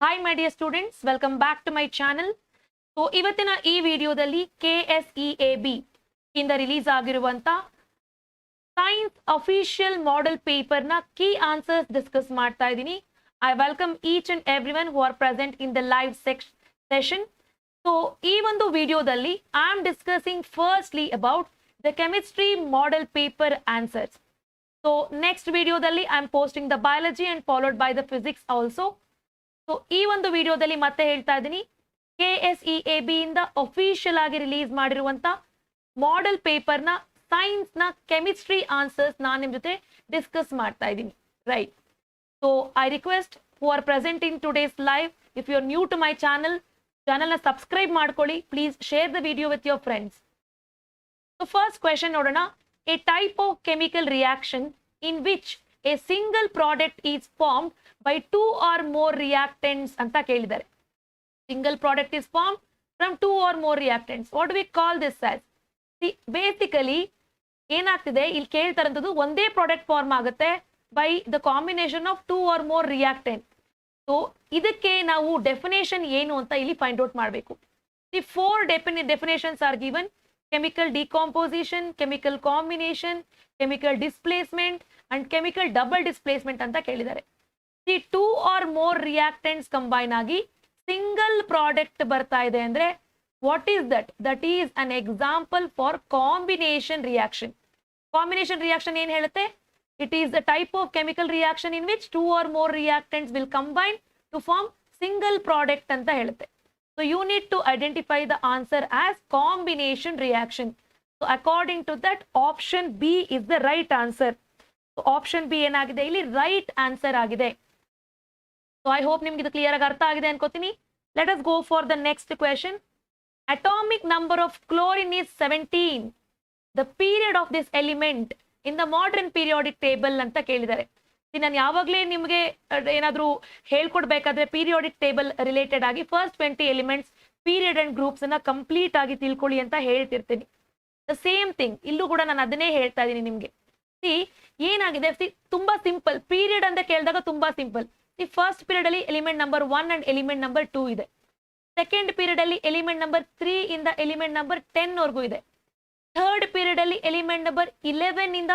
Hi my dear students, welcome back to my channel. So ಇವತ್ತಿನ ಈ ವಿಡಿಯೋದಲ್ಲಿ KSEAB ಇಂದ ರಿಲೀಸ್ ಆಗಿರುವಂತ ಸೈನ್ಸ್ ಅಫಿಷಿಯಲ್ ಮಾಡೆಲ್ ಪೇಪರ್ ನ ಕೀ ಆನ್ಸರ್ಸ್ ಡಿಸ್ಕಸ್ ಮಾಡ್ತಾ ಇದ್ದೀನಿ. I welcome each and everyone who are present in the live session. So ಈ ಒಂದು ವಿಡಿಯೋದಲ್ಲಿ I am discussing firstly about the chemistry model paper answers. So next ವಿಡಿಯೋದಲ್ಲಿ I am posting the biology and followed by the physics also. So ಈ ಒಂದು ವಿಡಿಯೋದಲ್ಲಿ ಮತ್ತೆ ಹೇಳ್ತಾ ಇದ್ದೀನಿ, KSEAB ಇಂದ ಅಫಿಷಿಯಲ್ ಆಗಿ ರಿಲೀಸ್ ಮಾಡಿರುವಂತ ಮಾಡೆಲ್ ಪೇಪರ್ ನ ಸೈನ್ಸ್ ನ ಕೆಮಿಸ್ಟ್ರಿ ಆನ್ಸರ್ಸ್ ನಾನು ನಿಮ್ ಜೊತೆ ಡಿಸ್ಕಸ್ ಮಾಡ್ತಾ ಇದ್ದೀನಿ. Right, so I request who are present in today's live, if you are new to my channel ನ ಸಬ್ಸ್ಕ್ರೈಬ್ ಮಾಡ್ಕೊಳ್ಳಿ. Please share the video with your friends. So first question ನೋಡೋಣ. A type of chemical reaction in which a single product is formed by two or more reactants ಅಂತ ಕೇಳಿದ್ದಾರೆ. Single product is formed from two or more reactants. What do we call this as? See, basically ಏನಾಗ್ತಿದೆ ಇಲ್ಲಿ ಕೇಳ್ತಾ ಇರೋದು ಒಂದೇ product form ಆಗುತ್ತೆ by the combination of two or more reactant. So ಇದಕ್ಕೆ ನಾವು ಡೆಫಿನೇಷನ್ ಏನು ಅಂತ ಇಲ್ಲಿ ಫೈಂಡ್ ಔಟ್ ಮಾಡಬೇಕು. The four definitions are given: chemical decomposition, chemical combination, chemical displacement and chemical double displacement ಅಂತ ಕೇಳಿದ್ದಾರೆ. The two or more reactants combine ಆಗಿ single product ಬರ್ತಾ ಇದೆ ಅಂದ್ರೆ what is that? That is an example for combination reaction. Combination reaction ಏನ್ ಹೇಳುತ್ತೆ? It is the type of chemical reaction in which two or more reactants will combine to form single product ಅಂತ ಹೇಳುತ್ತೆ. So you need to identify the answer as combination reaction. So according to that, option B is the right answer. So option B ಏನಾಗಿದೆ ಇಲ್ಲಿ right answer ಆಗಿದೆ. So I hope ನಿಮ್ಗೆ ಇದು clear ಆಗಿ ಅರ್ಥ ಆಗಿದೆ ಅನ್ಕೋತೀನಿ. Let us go for the next question. Atomic number of chlorine is 17. The period of this element in the modern periodic table ಅಂತ ಕೇಳಿದ್ದಾರೆ. ನಾನು ಯಾವಾಗಲೇ ನಿಮಗೆ ಏನಾದರೂ ಹೇಳ್ಕೊಡ್ಬೇಕಾದ್ರೆ ಪೀರಿಯಾಡಿಕ್ ಟೇಬಲ್ ರಿಲೇಟೆಡ್ ಆಗಿ first 20 elements period and groups ಅನ್ನ ಕಂಪ್ಲೀಟ್ ಆಗಿ ತಿಳ್ಕೊಳ್ಳಿ ಅಂತ ಹೇಳ್ತಿರ್ತೀನಿ. ದ ಸೇಮ್ ಥಿಂಗ್ ಇಲ್ಲೂ ಕೂಡ ನಾನು ಅದನ್ನೇ ಹೇಳ್ತಾ ಇದ್ದೀನಿ ನಿಮಗೆ. ಸಿ ಏನಾಗಿದೆ, ತುಂಬಾ ಸಿಂಪಲ್. ಪೀರಿಯಡ್ ಅಂತ ಕೇಳಿದಾಗ ತುಂಬಾ ಸಿಂಪಲ್. ಫಸ್ಟ್ ಪೀರಿಯಡ್ ಅಲ್ಲಿ element number 1 and element number 2 ಇದೆ. ಸೆಕೆಂಡ್ ಪೀರಿಯಡ್ ಅಲ್ಲಿ ಎಲಿಮೆಂಟ್ ನಂಬರ್ 3 ಇಂದ ಎಲಿಮೆಂಟ್ ನಂಬರ್ 10 ವರೆಗೂ ಇದೆ. ಥರ್ಡ್ ಪೀರಿಯಡ್ ಅಲ್ಲಿ ಎಲಿಮೆಂಟ್ ನಂಬರ್ 11 ಇಂದ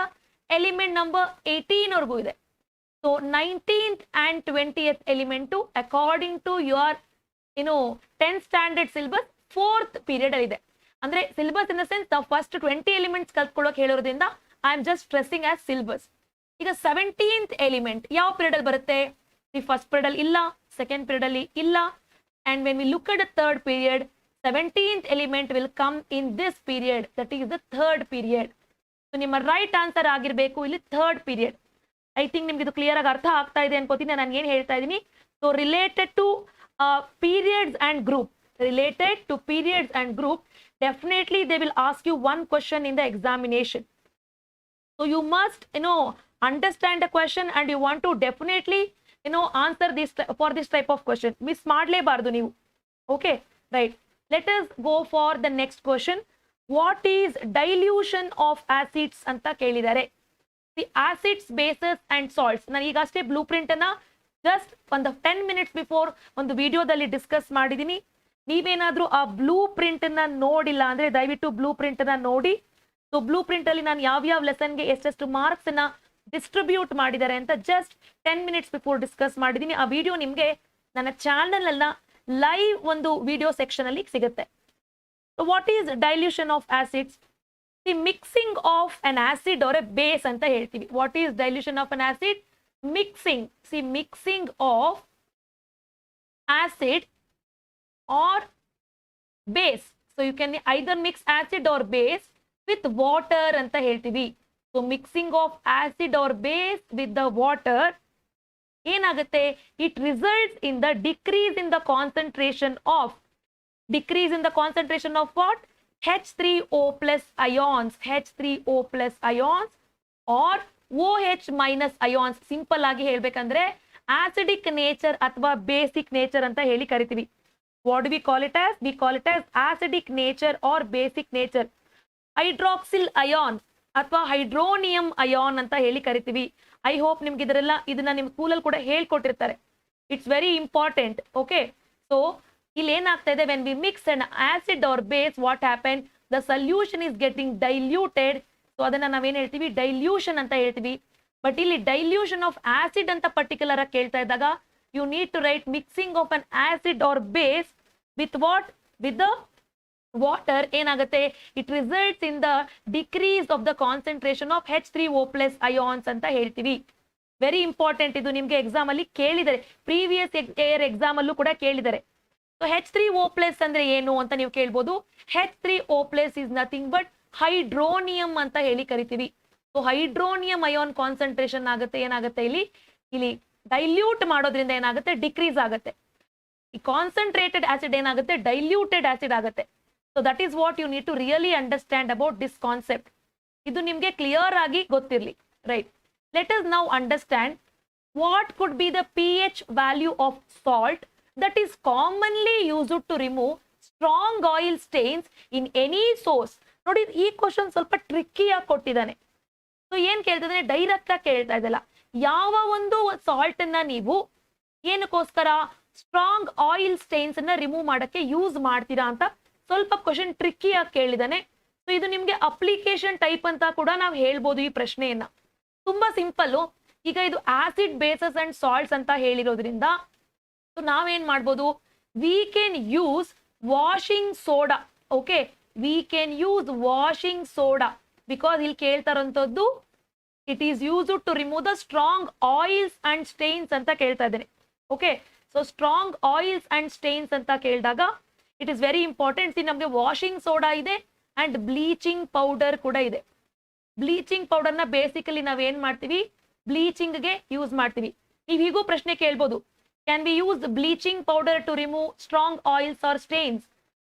ಎಲಿಮೆಂಟ್ ನಂಬರ್ 18 ವರೆಗೂ ಇದೆ. So 19th and 20th element to according to your 10th standard syllabus 4th period ಇದೆ. ಅಂದ್ರೆ syllabus in the sense ನಾವು ಫಸ್ಟ್ 20 ಎಲಿಮೆಂಟ್ಸ್ ಕಲ್ತ್ಕೊಳ್ಳೋಕೆ ಹೇಳಿರೋದ್ರಿಂದ I am just stressing as syllabus. ಈಗ 17th ಎಲಿಮೆಂಟ್ ಯಾವ ಪೀರಿಯಡ್ ಅಲ್ಲಿ ಬರುತ್ತೆ? ಫಸ್ಟ್ ಪೀರಿಯಡ್ ಅಲ್ಲಿ ಇಲ್ಲ, ಸೆಕೆಂಡ್ ಪೀರಿಯಡ್ ಅಲ್ಲಿ ಇಲ್ಲ, and when we look at the third period, 17th element will come in this period, that is the third period. So ನಿಮ್ಮ right answer ಆಗಿರಬೇಕು ಇಲ್ಲಿ ಥರ್ಡ್ ಪೀರಿಯಡ್. ಐ ಥಿಂಕ್ ನಿಮ್ಗೆ ಇದು clear ಆಗಿ ಅರ್ಥ ಆಗ್ತಾ ಇದೆ ಅನ್ಕೋತೀನಿ. ನಾನು ಏನು ಹೇಳ್ತಾ ಇದ್ದೀನಿ, so related to periods and group, definitely they will ask you one question in the examination. So you must understand the question and you want to definitely answer this for this type of question. Miss ಮಾಡಲೇಬಾರ್ದು ನೀವು. Okay, right. Let us go for the next question. What is dilution of acids ಅಂತ ಕೇಳಿದ್ದಾರೆ. The acids, bases and salts ನಾನು ಈಗಷ್ಟೇ blue print ಅನ್ನ just ಒಂದು 10 minutes before ಒಂದು ವಿಡಿಯೋದಲ್ಲಿ ಡಿಸ್ಕಸ್ ಮಾಡಿದ್ದೀನಿ. ನೀವೇನಾದ್ರೂ ಆ ಬ್ಲೂ ಪ್ರಿಂಟ್ ಅನ್ನ ನೋಡಿಲ್ಲ ಅಂದ್ರೆ ದಯವಿಟ್ಟು ಬ್ಲೂ ಪ್ರಿಂಟ್ ಅನ್ನ ನೋಡಿ. ಸೊ ಬ್ಲೂ ಪ್ರಿಂಟ್ ಅಲ್ಲಿ ನಾನು ಯಾವ್ಯಾವ ಲೆಸನ್ಗೆ ಎಷ್ಟೆಷ್ಟು ಮಾರ್ಕ್ಸ್ ಅನ್ನ ಡಿಸ್ಟ್ರಿಬ್ಯೂಟ್ ಮಾಡಿದ್ದಾರೆ ಅಂತ ಜಸ್ಟ್ 10 ಮಿನಿಟ್ಸ್ ಬಿಫೋರ್ ಡಿಸ್ಕಸ್ ಮಾಡಿದ್ದೀನಿ. ಆ ವಿಡಿಯೋ ನಿಮ್ಗೆ ನನ್ನ ಚಾನಲ್ ಅನ್ನ ಲೈವ್ ಒಂದು ವಿಡಿಯೋ ಸೆಕ್ಷನ್ ಅಲ್ಲಿ ಸಿಗುತ್ತೆ. What is dilution of acids? The mixing of an acid or a base ಅಂತ ಹೇಳ್ತೀವಿ. What is dilution of an acid? Mixing. See, mixing of acid or base. So you can either mix acid or base with water ಅಂತ ಹೇಳ್ತೀವಿ. So mixing of acid or base with the water ಏನಾಗುತ್ತೆ? It results in the decrease in the concentration of what? H3O plus ions or OH minus ions. Simple ಆಗಿ ಹೇಳ್ಬೇಕಂದ್ರೆ acidic nature ಅಥವಾ basic nature ಅಂತ ಹೇಳಿ ಕರಿತೀವಿ. What do we call it as? We call it as acidic nature or basic nature. Hydroxyl ion ಅಥವಾ hydronium ion ಅಂತ ಹೇಳಿ ಕರಿತೀವಿ. ಐ ಹೋಪ್ ನಿಮ್ಗೆ ಇದನ್ನ ನಿಮ್ಮ ಸ್ಕೂಲಲ್ಲಿ ಕೂಡ ಹೇಳ್ಕೊಟ್ಟಿರ್ತಾರೆ. It's very important. Okay, so ಇಲ್ಲಿ ಏನಾಗ್ತಾ ಇದೆ, when we mix an acid or base what happen, the solution is getting diluted. So ಅದನ್ನ ನಾವೇನ್ ಹೇಳ್ತೀವಿ, ಡೈಲ್ಯೂಷನ್ ಅಂತ ಹೇಳ್ತೀವಿ. ಬಟ್ ಇಲ್ಲಿ ಡೈಲ್ಯೂಷನ್ ಆಫ್ ಆಸಿಡ್ ಅಂತ ಪರ್ಟಿಕ್ಯುಲರ್ ಆಗಿ ಕೇಳ್ತಾ ಇದ್ದಾಗ you need to write mixing of an acid or base with what, with the water. ಏನಾಗುತ್ತೆ, it results in the decrease of the concentration of H3O+ ions ಅಂತ ಹೇಳ್ತೀವಿ. Very important, ಇದು ನಿಮ್ಗೆ exam ಅಲ್ಲಿ ಕೇಳಿದ್ದಾರೆ, ಪ್ರೀವಿಯಸ್ ಇಯರ್ ಎಕ್ಸಾಮ್ ಅಲ್ಲೂ ಕೂಡ ಕೇಳಿದ್ದಾರೆ. ಸೊ H3O+ ಅಂದ್ರೆ ಏನು ಅಂತ ನೀವು ಕೇಳ್ಬೋದು. H3O+ is nothing but hydronium ಅಂತ ಹೇಳಿ ಕರಿತೀವಿ. ಸೊ ಹೈಡ್ರೋನಿಯಂ ಅಯಾನ್ ಕಾನ್ಸಂಟ್ರೇಷನ್ ಆಗುತ್ತೆ, ಏನಾಗುತ್ತೆ ಇಲ್ಲಿ ಡೈಲ್ಯೂಟ್ ಮಾಡೋದ್ರಿಂದ ಏನಾಗುತ್ತೆ, ಡಿಕ್ರೀಸ್ ಆಗುತ್ತೆ. ಈ ಕಾನ್ಸಂಟ್ರೇಟೆಡ್ ಆಸಿಡ್ ಏನಾಗುತ್ತೆ, ಡೈಲ್ಯೂಟೆಡ್ ಆಸಿಡ್ ಆಗುತ್ತೆ. So that is what you need to really understand about this concept. ಇದು ನಿಮ್ಗೆ ಕ್ಲಿಯರ್ ಆಗಿ ಗೊತ್ತಿರಲಿ, right? Let us now understand what could be the pH value of salt that is commonly used to remove strong oil stains in any source. ನೋಡಿ, ಈ question ಸ್ವಲ್ಪ tricky ಆಗಿ ಕೊಟ್ಟಿದ್ದಾನೆ. So ಏನ್ ಕೇಳ್ತಿದ್ದಾನೆ, ಡೈರೆಕ್ಟ್ ಆಗಿ ಕೇಳ್ತಾ ಇದ್ದಲ್ಲ, ಯಾವ ಒಂದು ಸಾಲ್ಟ್ ಅನ್ನ ನೀವು ಏನಕ್ಕೋಸ್ಕರ ಸ್ಟ್ರಾಂಗ್ ಆಯಿಲ್ ಸ್ಟೇನ್ಸ್ ಅನ್ನ ರಿಮೂವ್ ಮಾಡಕ್ಕೆ ಯೂಸ್ ಮಾಡ್ತೀರಾ ಅಂತ ಸ್ವಲ್ಪ ಕ್ವಶನ್ ಟ್ರಿಕ್ಕಿ ಆಗಿ ಕೇಳಿದಾನೆ. ಸೊ ಇದು ನಿಮ್ಗೆ ಅಪ್ಲಿಕೇಶನ್ ಟೈಪ್ ಅಂತ ಕೂಡ ನಾವು ಹೇಳ್ಬೋದು ಈ ಪ್ರಶ್ನೆಯನ್ನ. ತುಂಬಾ ಸಿಂಪಲ್. ಈಗ ಇದು ಆಸಿಡ್, ಬೇಸಸ್ ಅಂಡ್ ಸಾಲ್ಟ್ಸ್ ಅಂತ ಹೇಳಿರೋದ್ರಿಂದ ಸೊ ನಾವೇನ್ ಮಾಡ್ಬೋದು, we can use washing soda. Okay, we can use washing soda because ಇಲ್ಲಿ ಕೇಳ್ತಾರಂತದ್ದು it is used to remove the strong oils and stains ಅಂತ ಕೇಳ್ತಾ ಇದ್ದೇನೆ. Okay, so strong oils and stains ಅಂತ ಕೇಳಿದಾಗ ಇಟ್ ಇಸ್ ವೆರಿ ಇಂಪಾರ್ಟೆಂಟ್. ನಮಗೆ washing soda ಇದೆ and bleaching powder ಕೂಡ ಇದೆ. ಬ್ಲೀಚಿಂಗ್ ಪೌಡರ್ನ ಬೇಸಿಕಲಿ ನಾವೇನ್ ಮಾಡ್ತೀವಿ, ಬ್ಲೀಚಿಂಗ್ಗೆ ಯೂಸ್ ಮಾಡ್ತೀವಿ. ನೀವು ಹೀಗೂ ಪ್ರಶ್ನೆ ಕೇಳ್ಬೋದು, can we use bleaching powder to remove strong oils or stains?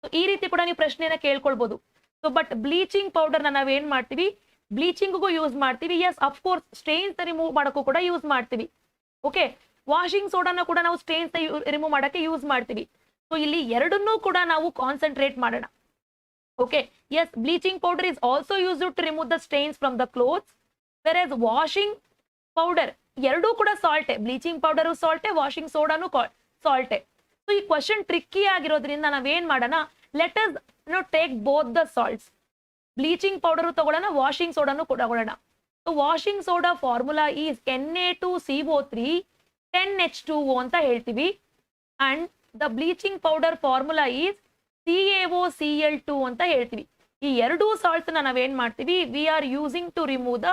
So ಈ ರೀತಿ ಕೂಡ ನೀವು ಪ್ರಶ್ನೆನ ಕೇಳ್ಕೊಳ್ಬಹುದು. ಸೊ ಬಟ್ ಬ್ಲೀಚಿಂಗ್ ಪೌಡರ್ನ ನಾವೇನ್ ಮಾಡ್ತೀವಿ, ಬ್ಲೀಚಿಂಗ್ಗೂ ಯೂಸ್ ಮಾಡ್ತೀವಿ. ಎಸ್, ಅಫ್ಕೋರ್ಸ್ ಸ್ಟೇನ್ಸ್ ರಿಮೂವ್ ಮಾಡೋಕ್ಕೂ ಕೂಡ ಯೂಸ್ ಮಾಡ್ತೀವಿ. ಓಕೆ, ವಾಷಿಂಗ್ ಸೋಡಾನ ಕೂಡ ನಾವು ಸ್ಟೇನ್ಸ್ ರಿಮೂವ್ ಮಾಡಕ್ಕೆ ಯೂಸ್ ಮಾಡ್ತೀವಿ. ಸೊ ಇಲ್ಲಿ ಎರಡನ್ನೂ ಕೂಡ ನಾವು ಕಾನ್ಸಂಟ್ರೇಟ್ ಮಾಡೋಣ. Okay, yes, bleaching powder is also used to remove the stains from the clothes, where washing powder ಎರಡೂ ಕೂಡ ಸಾಲ್ಟೆ. ಬ್ಲೀಚಿಂಗ್ ಪೌಡರು ಸಾಲ್ಟೆ, ವಾಷಿಂಗ್ ಸೋಡಾನು ಸಾಲ್ಟೆ. ಸೊ ಈ ಕ್ವಶನ್ ಟ್ರಿಕ್ಕಿ ಆಗಿರೋದ್ರಿಂದ ನಾವೇನ್ ಮಾಡೋಣ, let us take both the salts. Bleaching powder ತಗೊಳ್ಳೋಣ, ವಾಷಿಂಗ್ ಸೋಡಾನು ತಗೊಳ್ಳೋಣ. So washing soda formula is Na2CO3 10H2O ಅಂತ ಹೇಳ್ತೀವಿ. And the bleaching powder formula is CaOCl2 ಅಂತ ಹೇಳ್ತೀವಿ. ಈ ಎರಡೂ ಸಾಲ್ಟ್ಸ್ ನಾವೇನ್ ಮಾಡ್ತೀವಿ, we are using to remove the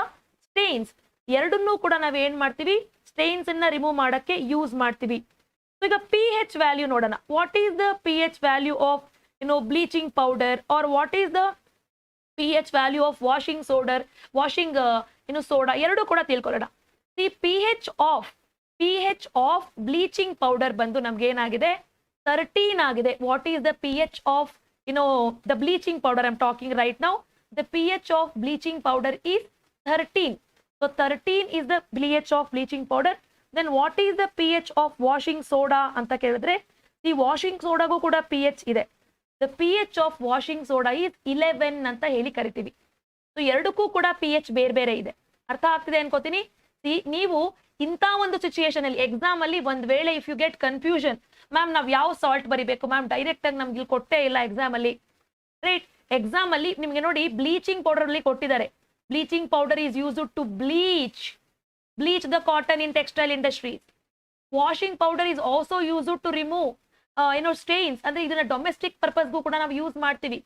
stains. ಎರಡನ್ನೂ ಕೂಡ ನಾವೇನ್ ಮಾಡ್ತೀವಿ, ಸ್ಟೇನ್ಸ್ ಅನ್ನ ರಿಮೂವ್ ಮಾಡಕ್ಕೆ ಯೂಸ್ ಮಾಡ್ತೀವಿ. ಸೊ ಈಗ pH ವ್ಯಾಲ್ಯೂ ನೋಡೋಣ. What is the pH value of bleaching powder R what is the pH value of washing soda ಎರಡು ಕೂಡ ತಿಳ್ಕೊಳ್ಳೋಣ. The pH of bleaching powder ಬಂದು ನಮ್ಗೆ ಏನಾಗಿದೆ, 13 ಆಗಿದೆ. What is the pH of the bleaching powder? I am talking right now. The pH of bleaching powder is 13. So 13 is the pH of bleaching powder. Then what is the pH of washing soda ಅಂತ ಕೇಳಿದ್ರೆ, ಈ washing ಸೋಡಾಗೂ ಕೂಡ pH ಇದೆ. The pH of washing soda is 11 ಅಂತ ಹೇಳಿ ಕರಿತೀವಿ. So ಎರಡಕ್ಕೂ ಕೂಡ pH ಬೇರೆ ಬೇರೆ ಇದೆ. ಅರ್ಥ ಆಗ್ತಿದೆ ಅನ್ಕೋತೀನಿ. ನೀವು ಇಂಥ ಒಂದು ಸಿಚುಯೇಷನ್ ಅಲ್ಲಿ ಎಕ್ಸಾಮ್ ಅಲ್ಲಿ ಒಂದ್ ವೇಳೆ if you get confusion, ma'am ನಾವ್ ಯಾವ ಸಾಲ್ಟ್ ಬರಿಬೇಕು ಮ್ಯಾಮ್, ಡೈರೆಕ್ಟ್ ಆಗಿ ನಮ್ಗೆ ಇಲ್ಲಿ ಕೊಟ್ಟೇ ಇಲ್ಲ ಎಕ್ಸಾಮ್ ಅಲ್ಲಿ, ರೈಟ್? ಎಕ್ಸಾಮ್ ಅಲ್ಲಿ ನಿಮ್ಗೆ ನೋಡಿ ಬ್ಲೀಚಿಂಗ್ ಪೌಡರ್ ಅಲ್ಲಿ ಕೊಟ್ಟಿದ್ದಾರೆ. Bleaching powder is used to bleach the cotton in textile industries. Washing powder is also used to remove stains. ಅಂದ್ರೆ ಇದನ್ನ ಡೊಮೆಸ್ಟಿಕ್ ಪರ್ಪಸ್ಗೂ ಕೂಡ ನಾವು ಯೂಸ್ ಮಾಡ್ತೀವಿ.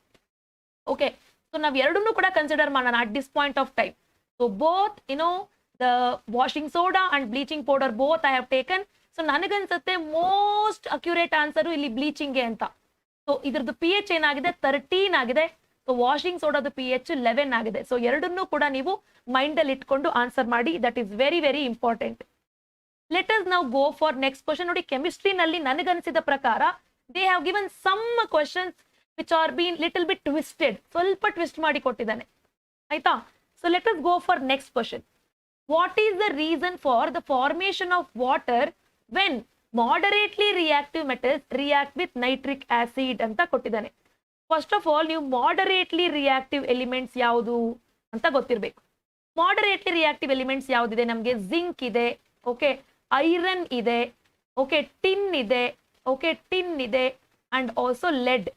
ಓಕೆ, ಸೊ ನಾವು ಎರಡನ್ನೂ ಕೂಡ ಕನ್ಸಿಡರ್ ಮಾಡೋಣ at this point of time. So both the washing soda and bleaching powder both I have taken. So ನನಗನ್ಸುತ್ತೆ ಮೋಸ್ಟ್ ಅಕ್ಯುರೇಟ್ ಆನ್ಸರು ಇಲ್ಲಿ ಬ್ಲೀಚಿಂಗ್ಗೆ ಅಂತ. ಸೊ ಇದ್ರದ್ದು pH ಏನಾಗಿದೆ, 13 ಆಗಿದೆ. ಸೊ ವಾಷಿಂಗ್ ಸೋಡಾದ pH 11 ಆಗಿದೆ. ಸೊ ಎರಡನ್ನೂ ಕೂಡ ನೀವು ಮೈಂಡ್ ಅಲ್ಲಿ ಇಟ್ಕೊಂಡು ಆನ್ಸರ್ ಮಾಡಿ. That is very very important. Let us now go for next question. ನೋಡಿ, ಕೆಮಿಸ್ಟ್ರಿನಲ್ಲಿ ನನಗನ್ಸಿದ ಪ್ರಕಾರ they have given some questions which are been little bit twisted. ಸ್ವಲ್ಪ ಟ್ವಿಸ್ಟ್ ಮಾಡಿ ಕೊಟ್ಟಿದ್ದಾನೆ, ಆಯ್ತಾ? So let us go for next question. What is the reason for the formation of water when moderately reactive metals react with nitric acid ಅಂತ ಕೊಟ್ಟಿದ್ದಾನೆ. First of all ನೀವು ಮಾಡರೇಟ್ಲಿ reactive elements ಯಾವುದು ಅಂತ ಗೊತ್ತಿರಬೇಕು. ಮಾಡರೇಟ್ಲಿ ರಿಯಾಕ್ಟಿವ್ ಎಲಿಮೆಂಟ್ಸ್ ಯಾವ್ದಿದೆ? ನಮಗೆ zinc ಇದೆ, okay, iron ಇದೆ, ಓಕೆ ಟಿನ್ ಇದೆ, ಓಕೆ ಟಿನ್ ಇದೆ and also lead.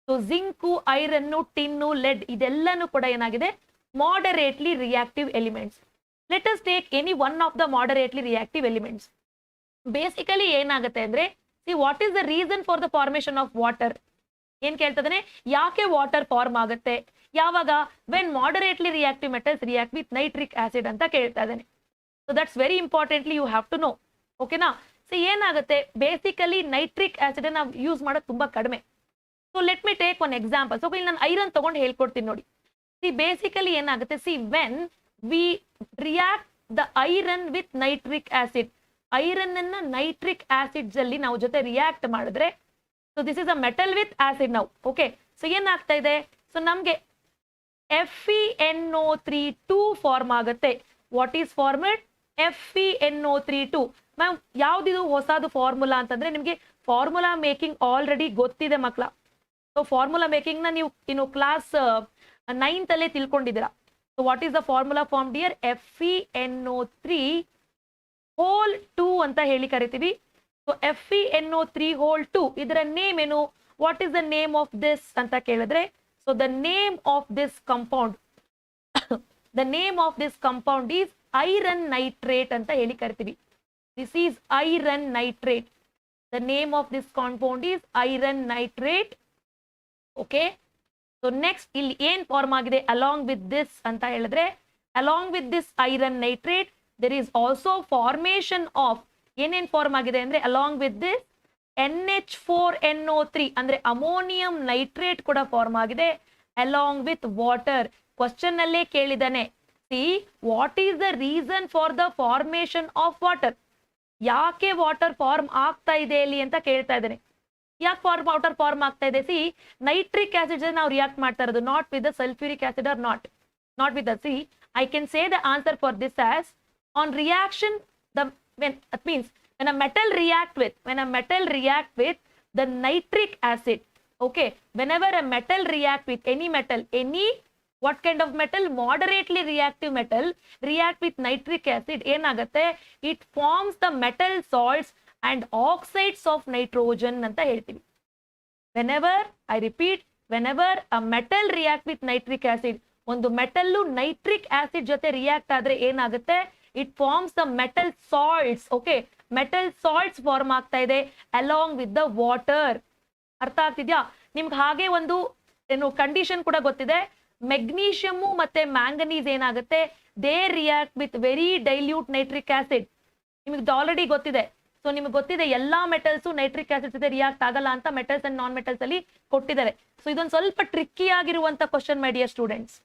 So zinc, iron, tin, lead ಇದೆಲ್ಲನೂ ಕೂಡ ಏನಾಗಿದೆ moderately reactive elements. Let us take any one of the moderately reactive elements. Basically ಏನಾಗುತ್ತೆ ಅಂದ್ರೆ, see what is the reason for the formation of water? ಏನ್ ಕೇಳ್ತದಾನೆ, ಯಾಕೆ water form ಆಗುತ್ತೆ ಯಾವಾಗ? when moderately reactive metals react with nitric acid ಅಂತ ಕೇಳ್ತಾ ಇದ್ದಾನೆ. So that's very importantly you have to know. ಓಕೆನಾ? ಸೊ ಏನಾಗುತ್ತೆ, ಬೇಸಿಕಲಿ ನೈಟ್ರಿಕ್ ಆಸಿಡ್ ನಾವು ಯೂಸ್ ಮಾಡೋದು ತುಂಬಾ ಕಡಿಮೆ. So let me take one example. So ಇಲ್ಲಿ ನಾನು ಐರನ್ ತಗೊಂಡು ಹೇಳ್ಕೊಡ್ತೀನಿ ನೋಡಿ. ಸಿ ಬೇಸಿಕಲಿ ಏನಾಗುತ್ತೆ, see when we react the iron with nitric acid, iron ಅನ್ನ ನೈಟ್ರಿಕ್ ಆಸಿಡ್ಸ್ ಅಲ್ಲಿ ನಾವು ಜೊತೆ ರಿಯಾಕ್ಟ್ ಮಾಡಿದ್ರೆ, so this is a metal with acid ನಾವು. ಓಕೆ, ಸೊ ಏನಾಗ್ತಾ ಇದೆ, ಸೊ ನಮ್ಗೆ FeNO3 ಫಾರ್ಮ್ ಆಗುತ್ತೆ. What is formed? FeNO3. Ma'am ಯಾವ್ದಿದು ಹೊಸದು ಫಾರ್ಮುಲಾ ಅಂತಂದ್ರೆ, ನಿಮ್ಗೆ ಫಾರ್ಮುಲಾ ಮೇಕಿಂಗ್ ಆಲ್ರೆಡಿ ಗೊತ್ತಿದೆ ಮಕ್ಳ. ಸೊ ಫಾರ್ಮುಲಾ ಮೇಕಿಂಗ್ ನ ನೀವು ಇನ್ನು ಕ್ಲಾಸ್ 9th ಅಲ್ಲೇ ತಿಳ್ಕೊಂಡಿದ್ದೀರಾ. So what is the formula form dear? FeNO3 ಅಂತ ಹೇಳಿ ಕರಿತೀವಿ. ಸೊ FeNO3 ಇದರ ನೇಮ್ ಏನು? What is the name of this ಅಂತ ಕೇಳಿದ್ರೆ, so the name of this compound the name of this compound is iron nitrate ಅಂತ ಹೇಳಿ ಕರಿತೀವಿ. This is iron nitrate. The name of this compound is iron nitrate. Okay, so next ಇಲ್ಲಿ ಏನ್ form ಆಗಿದೆ along with this ಅಂತ ಹೇಳಿದ್ರೆ, along with this iron nitrate there is also formation of, ಏನೇನ್ form ಆಗಿದೆ ಅಂದ್ರೆ ಅಲಾಂಗ್ ವಿತ್ ದಿಸ್ NH4NO3 ಅಂದ್ರೆ ammonium nitrate ಕೂಡ ಫಾರ್ಮ್ ಆಗಿದೆ ಅಲಾಂಗ್ ವಿತ್ ವಾಟರ್. ಕ್ವಶನ್ ಅಲ್ಲೇ ಕೇಳಿದಾನೆ, see what is the reason for the formation of water? ಯಾಕೆ water form ಆಗ್ತಾ ಇದೆ ಇಲ್ಲಿ ಅಂತ ಕೇಳ್ತಾ ಇದ್ದೇನೆ. ಯಾಕೆ ವಾಟರ್ ಫಾರ್ಮ್ ಆಗ್ತಾ ಇದೆ? ಸಿ ನೈಟ್ರಿಕ್ ಆಸಿಡ್ ನಾವು ರಿಯಾಕ್ಟ್ ಮಾಡ್ತಾ ಇರೋದು, not with the sulphuric acid or not with the. See I can say the answer for this as on reaction the that means when a metal react with the nitric acid, okay, whenever a metal react with any metal, any what kind of metal? Moderately reactive metal react with nitric acid, ಏನಾಗುತ್ತೆ, it forms the metal salts and oxides of nitrogen ಅಂತ ಹೇಳ್ತೀವಿ. whenever I repeat, whenever a metal react with nitric acid, ಒಂದು metal nitric acid ಜೊತೆ react ಆದ್ರೆ ಏನಾಗುತ್ತೆ, it forms the metal salts. Okay, metal salts form ಆಗ್ತಾ ಇದೆ along with the water. ಅರ್ಥ ಆಗ್ತಿದ್ಯಾ ನಿಮ್ಗೆ? ಹಾಗೆ ಒಂದು ಏನು ಕಂಡೀಷನ್ ಕೂಡ ಗೊತ್ತಿದೆ, ಮೆಗ್ನೀಷಿಯಮು ಮತ್ತೆ ಮ್ಯಾಂಗನೀಸ್ ಏನಾಗುತ್ತೆ, they react with very dilute nitric acid. ನಿಮ್ಗೆ ಆಲ್ರೆಡಿ ಗೊತ್ತಿದೆ. ಸೊ ನಿಮ್ಗೆ ಗೊತ್ತಿದೆ ಎಲ್ಲಾ ಮೆಟಲ್ಸ್ ನೈಟ್ರಿಕ್ ಆಸಿಡ್ ಜೊತೆ ರಿಯಾಕ್ಟ್ ಆಗಲ್ಲ ಅಂತ ಮೆಟಲ್ಸ್ ಅಂಡ್ ನಾನ್ ಮೆಟಲ್ಸ್ ಅಲ್ಲಿ ಕೊಟ್ಟಿದ್ದಾರೆ. ಸೊ ಇದೊಂದು ಸ್ವಲ್ಪ ಟ್ರಿಕ್ಕಿ ಆಗಿರುವಂತ question my dear students,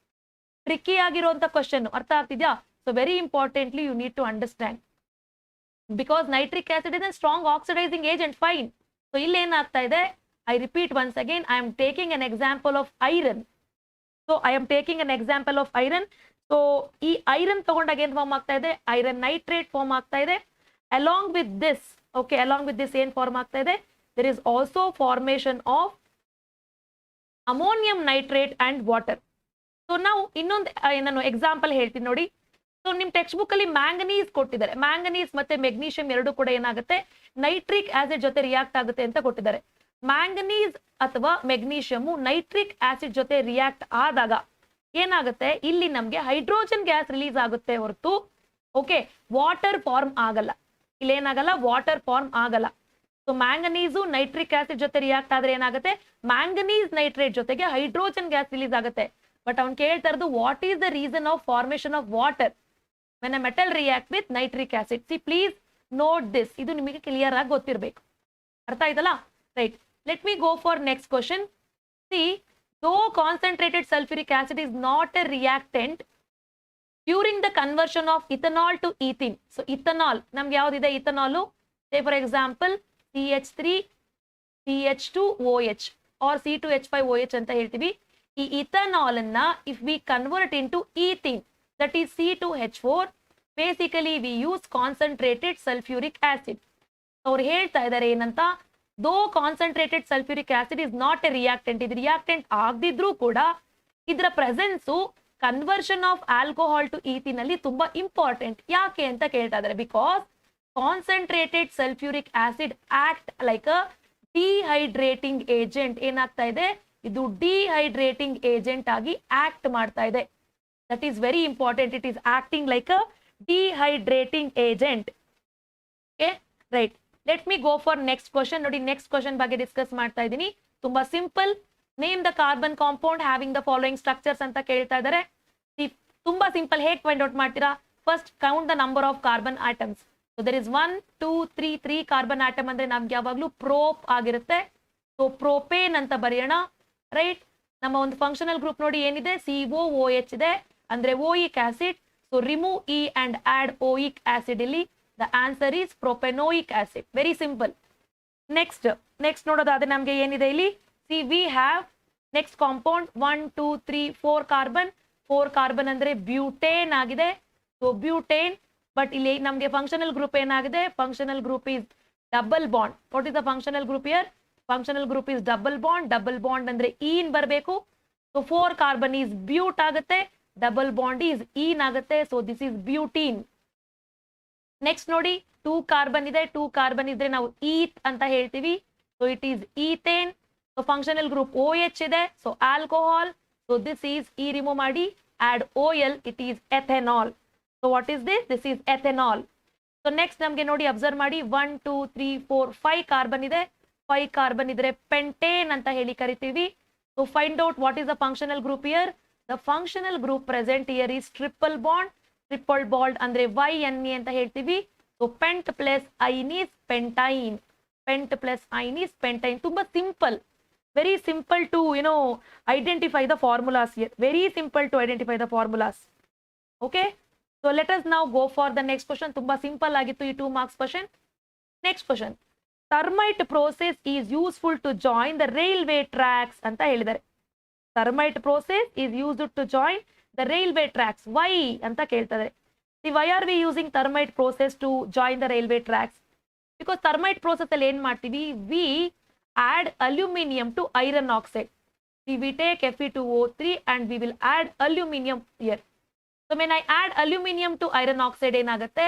tricky ಆಗಿರುವಂತ ಕ್ವಶನ್. ಅರ್ಥ ಆಗ್ತಿದ್ಯಾ? So very importantly you need to understand, because nitric acid is a strong oxidising agent. Fine. So ಇಲ್ಲಿ ಏನಾಗ್ತಾ ಇದೆ, I repeat once again, I am taking an example of iron. So I am taking an example of iron. So ಈ iron ತಗೊಂಡಾಗ ಏನ್ form ಆಗ್ತಾ ಇದೆ, iron nitrate form ಆಗ್ತಾ ಇದೆ. along with this, okay, along with this ಏನ್ form ಆಗ್ತಾ ಇದೆ, there is also formation of ammonium nitrate and water. So ನಾವು ಇನ್ನೊಂದು ನಾನು ಎಕ್ಸಾಂಪಲ್ ಹೇಳ್ತೀನಿ ನೋಡಿ. ಸೊ ನಿಮ್ ಟೆಕ್ಸ್ಟ್ ಬುಕ್ ಅಲ್ಲಿ ಮ್ಯಾಂಗನೀಸ್ ಕೊಟ್ಟಿದ್ದಾರೆ. ಮ್ಯಾಂಗನೀಸ್ ಮತ್ತೆ ಮೆಗ್ನೀಷಿಯಂ ಎರಡು ಕೂಡ ಏನಾಗುತ್ತೆ, ನೈಟ್ರಿಕ್ ಆಸಿಡ್ ಜೊತೆ ರಿಯಾಕ್ಟ್ ಆಗುತ್ತೆ ಅಂತ ಕೊಟ್ಟಿದ್ದಾರೆ. ಮ್ಯಾಂಗನೀಸ್ ಅಥವಾ ಮೆಗ್ನೀಷಿಯಮು ನೈಟ್ರಿಕ್ ಆಸಿಡ್ ಜೊತೆ ರಿಯಾಕ್ಟ್ ಆದಾಗ ಏನಾಗುತ್ತೆ, ಇಲ್ಲಿ ನಮ್ಗೆ ಹೈಡ್ರೋಜನ್ ಗ್ಯಾಸ್ ರಿಲೀಸ್ ಆಗುತ್ತೆ ಹೊರತು ಓಕೆ ವಾಟರ್ ಫಾರ್ಮ್ ಆಗಲ್ಲ. ಇಲ್ಲಿ ಏನಾಗಲ್ಲ, ವಾಟರ್ ಫಾರ್ಮ್ ಆಗಲ್ಲ. ಸೊ ಮ್ಯಾಂಗನೀಸು ನೈಟ್ರಿಕ್ ಆಸಿಡ್ ಜೊತೆ ರಿಯಾಕ್ಟ್ ಆದ್ರೆ ಏನಾಗುತ್ತೆ, ಮ್ಯಾಂಗನೀಸ್ ನೈಟ್ರೇಟ್ ಜೊತೆಗೆ ಹೈಡ್ರೋಜನ್ ಗ್ಯಾಸ್ ರಿಲೀಸ್ ಆಗುತ್ತೆ. ಬಟ್ ಅವ್ನು ಕೇಳ್ತಾ ಇರೋದು, what is the reason of formation of water when a metal react with nitric acid? See, please note this. ಇದು ನಿಮಗೆ ಕ್ಲಿಯರ್ ಆಗಿ ಗೊತ್ತಿರಬೇಕು. ಅರ್ಥ ಆಯ್ತಲ್ಲ? Right. Let me go for next question. C, though concentrated sulfuric acid is not a reactant during the conversion of ethanol to ethene. So ethanol ನಮ್ಗೆ ಯಾವ್ದಿದೆ, ethanol say for example CH3 CH2OH or C2H5OH ಅಂತ ಹೇಳ್ತೀವಿ. ಈ ethanol ಅನ್ನ if we convert into ethene, that is C2H4, basically we use concentrated sulfuric acid. ಅವ್ರು ಹೇಳ್ತಾ ಇದ್ದಾರೆ ಏನಂತ, though concentrated sulfuric acid is not a reactant, ಇದು reactant ಆಗದಿದ್ರೂ ಕೂಡ ಇದರ presence conversion of alcohol to ethene ಅಲ್ಲಿ ತುಂಬಾ ಇಂಪಾರ್ಟೆಂಟ್. ಯಾಕೆ ಅಂತ ಕೇಳ್ತಾ ಇದ್ದಾರೆ, because concentrated sulphuric acid act like a dehydrating agent. ಏನಾಗ್ತಾ ಇದೆ, ಇದು ಡಿಹೈಡ್ರೇಟಿಂಗ್ ಏಜೆಂಟ್ ಆಗಿ ಆಕ್ಟ್ ಮಾಡ್ತಾ ಇದೆ. That is very important. It is acting like a dehydrating agent. Okay right. Let me go for next question. ನೋಡಿ, next question ಬಗ್ಗೆ discuss ಮಾಡ್ತಾ ಇದ್ದೀನಿ. ತುಂಬಾ simple. Name the carbon compound having the following structures ಅಂತ ಕೇಳ್ತಾ ಇದ್ದಾರೆ. ತುಂಬಾ simple. ಹೇಗೆ ಫೈಂಡ್ ಔಟ್ ಮಾಡ್ತೀರಾ? First count the number of carbon atoms. So there is 1 2 3 3 carbon atom ಅಂದ್ರೆ ನಮ್ಗೆ ಯಾವಾಗ್ಲೂ ಪ್ರೋಪ್ ಆಗಿರುತ್ತೆ. ಸೊ ಪ್ರೋಪೇನ್ ಅಂತ ಬರೆಯೋಣ. ರೈಟ್. ನಮ್ಮ ಒಂದು ಫಂಕ್ಷನಲ್ ಗ್ರೂಪ್ ನೋಡಿ ಏನಿದೆ, COOH ಇದೆ, ಅಂದ್ರೆ oic acid. So remove e and add oic acid. ಇಲ್ಲಿ the answer is propenoic acid. Very simple. Next ನೋಡೋದಾದ್ರೆ ನಮ್ಗೆ ಏನಿದೆ ಇಲ್ಲಿ, see we have next compound 1 2 3 4 carbon. 4 carbon ಅಂದ್ರೆ ಬ್ಯೂಟೇನ್ ಆಗಿದೆ. So butane. ಬಟ್ ಇಲ್ಲಿ ನಮ್ಗೆ ಫಂಕ್ಷನಲ್ ಗ್ರೂಪ್ ಏನಾಗಿದೆ, functional group is double bond. What is the functional group here? Functional group is double bond. Double bond ಅಂದ್ರೆ ene ಬರಬೇಕು. So 4 carbon is ಬ್ಯೂಟ್ ಆಗುತ್ತೆ, double bond is ene ಆಗುತ್ತೆ. So this is butene. Next ನೋಡಿ, 2 carbon ಇದೆ. 2 carbon ಇದ್ರೆ ನಾವು ಈತ್ ಅಂತ ಹೇಳ್ತೀವಿ. So it is ethane. So functional group OH ಇದೆ. So alcohol. So this is E remove ಮಾಡಿ, add OL, it is ethanol. So what is this? This is ethanol. So next ನಮಗೆ ನೋಡಿ ಅಬ್ಸರ್ವ್ ಮಾಡಿ 1 2 3 4 5 ಕಾರ್ಬನ್ ಇದೆ. 5 carbon ಇದ್ರೆ pentane ಅಂತ ಹೇಳಿ ಕರಿತೀವಿ. So find out what is the functional group here. The functional group present here is triple bond. Triple bond ಅಂದ್ರೆ YNE ಅಂತ ಹೇಳ್ತೀವಿ. So pent plus ine is pentine. Pent plus ine is pentine. ತುಂಬಾ simple. Very simple to identify the formulas here. Very simple to identify the formulas. Okay. So let us now go for the next question. Tumba simple ಆಗಿತ್ತು ಈ 2 marks question. Next question. Thermite process is useful to join the railway tracks ಅಂತ ಹೇಳಿದ್ದಾರೆ. Thermite process is used to join the railway tracks. Why ಅಂತ ಕೇಳ್ತಾರೆ. See, why are we using thermite process to join the railway tracks? Because thermite process ಅಲ್ಲಿ ಏನ್ ಮಾಡ್ತೀವಿ, we add aluminium to iron oxide. See, we take Fe2O3 and we will add aluminium here. So when I add aluminium to iron oxide ಏನಾಗುತ್ತೆ,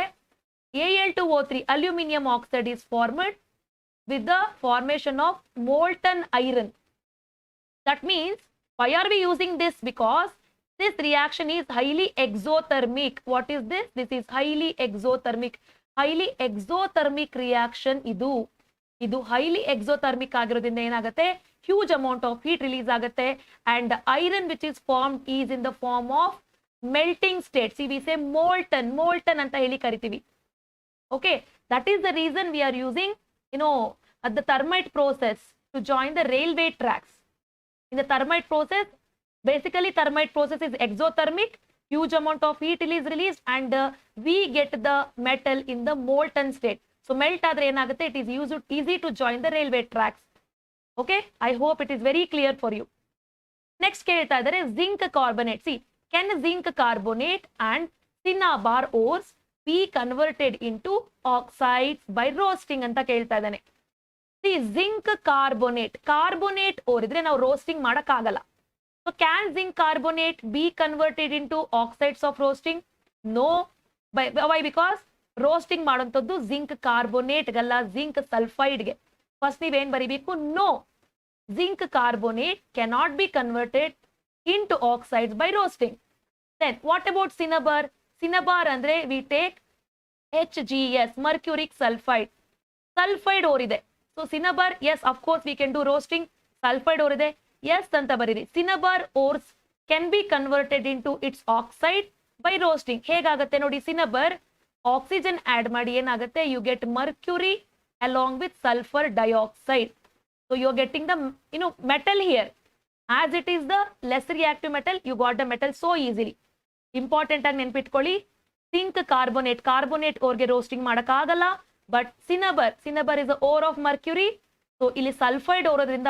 Al2O3 aluminium oxide is formed with the formation of molten iron. That means why are we using this? Because this reaction is highly exothermic. What is this? This is highly exothermic. Highly exothermic reaction ಇದು highly exothermic ಆಗಿರೋದ್ರಿಂದ ಏನಾಗುತ್ತೆ, huge amount of heat release ಆಗುತ್ತೆ. And the iron which is formed is in the form of melting state. See, we say molten ಅಂತ ಹೇಳಿ ಕರಿತೀವಿ. Okay, that is the reason we are using at the thermite process to join the railway tracks. In the thermite process, basically thermite process is exothermic, huge amount of heat is released, and we get the metal in the molten state. So melt ಆದರೆ ಏನಾಗುತ್ತೆ, it is easy to join the railway tracks. Okay, I hope it is very clear for you. Next ಕೇಳ್ತಾ ಇದ್ದಾರೆ zinc carbonate. See, can zinc carbonate and cinnabar ores be converted into oxides by roasting ಅಂತ ಕೇಳ್ತಾ ಇದ್ದಾನೆ. See, zinc carbonate ore ಇದ್ರೆ ನಾವು roasting ಮಾಡಕ್ಕಾಗಲ್ಲ. So can zinc carbonate be converted into oxides of roasting? No. Why? Because roasting ಮಾಡುವಂಥದ್ದು zinc ಕಾರ್ಬೋನೇಟ್ಗಲ್ಲ, zinc ಸಲ್ಫೈಡ್ಗೆ. First ನೀವೇನ್ ಬರೀಬೇಕು, no, zinc carbonate cannot be converted into oxides by roasting. Then what about cinnabar? Cinnabar ಅಂದ್ರೆ we take HGS, mercuric sulphide. Sulphide ore ಇದೆ. So cinnabar, yes of course we can do roasting. Sulphide ore ಇದೆ, yes ಅಂತ ಬರೀರಿ. Cinnabar ores can be converted into its oxide by roasting. ಹೇಗಾಗುತ್ತೆ ನೋಡಿ, cinnabar oxygen add ಮಾಡಿ ಏನಾಗುತ್ತೆ, you get mercury along with sulphur dioxide. So you are getting the metal here. As it is the less reactive metal, you got the metal so easily. Important ಆಗಿ ನೆನ್ಪಿಟ್ಕೊಳ್ಳಿ, zinc carbonate ಓರ್ಗೆ roasting ಮಾಡಕ್ಕಾಗಲ್ಲ. But cinnabar is ore of mercury. So ಇಲ್ಲಿ sulphide ಓರೋದ್ರಿಂದ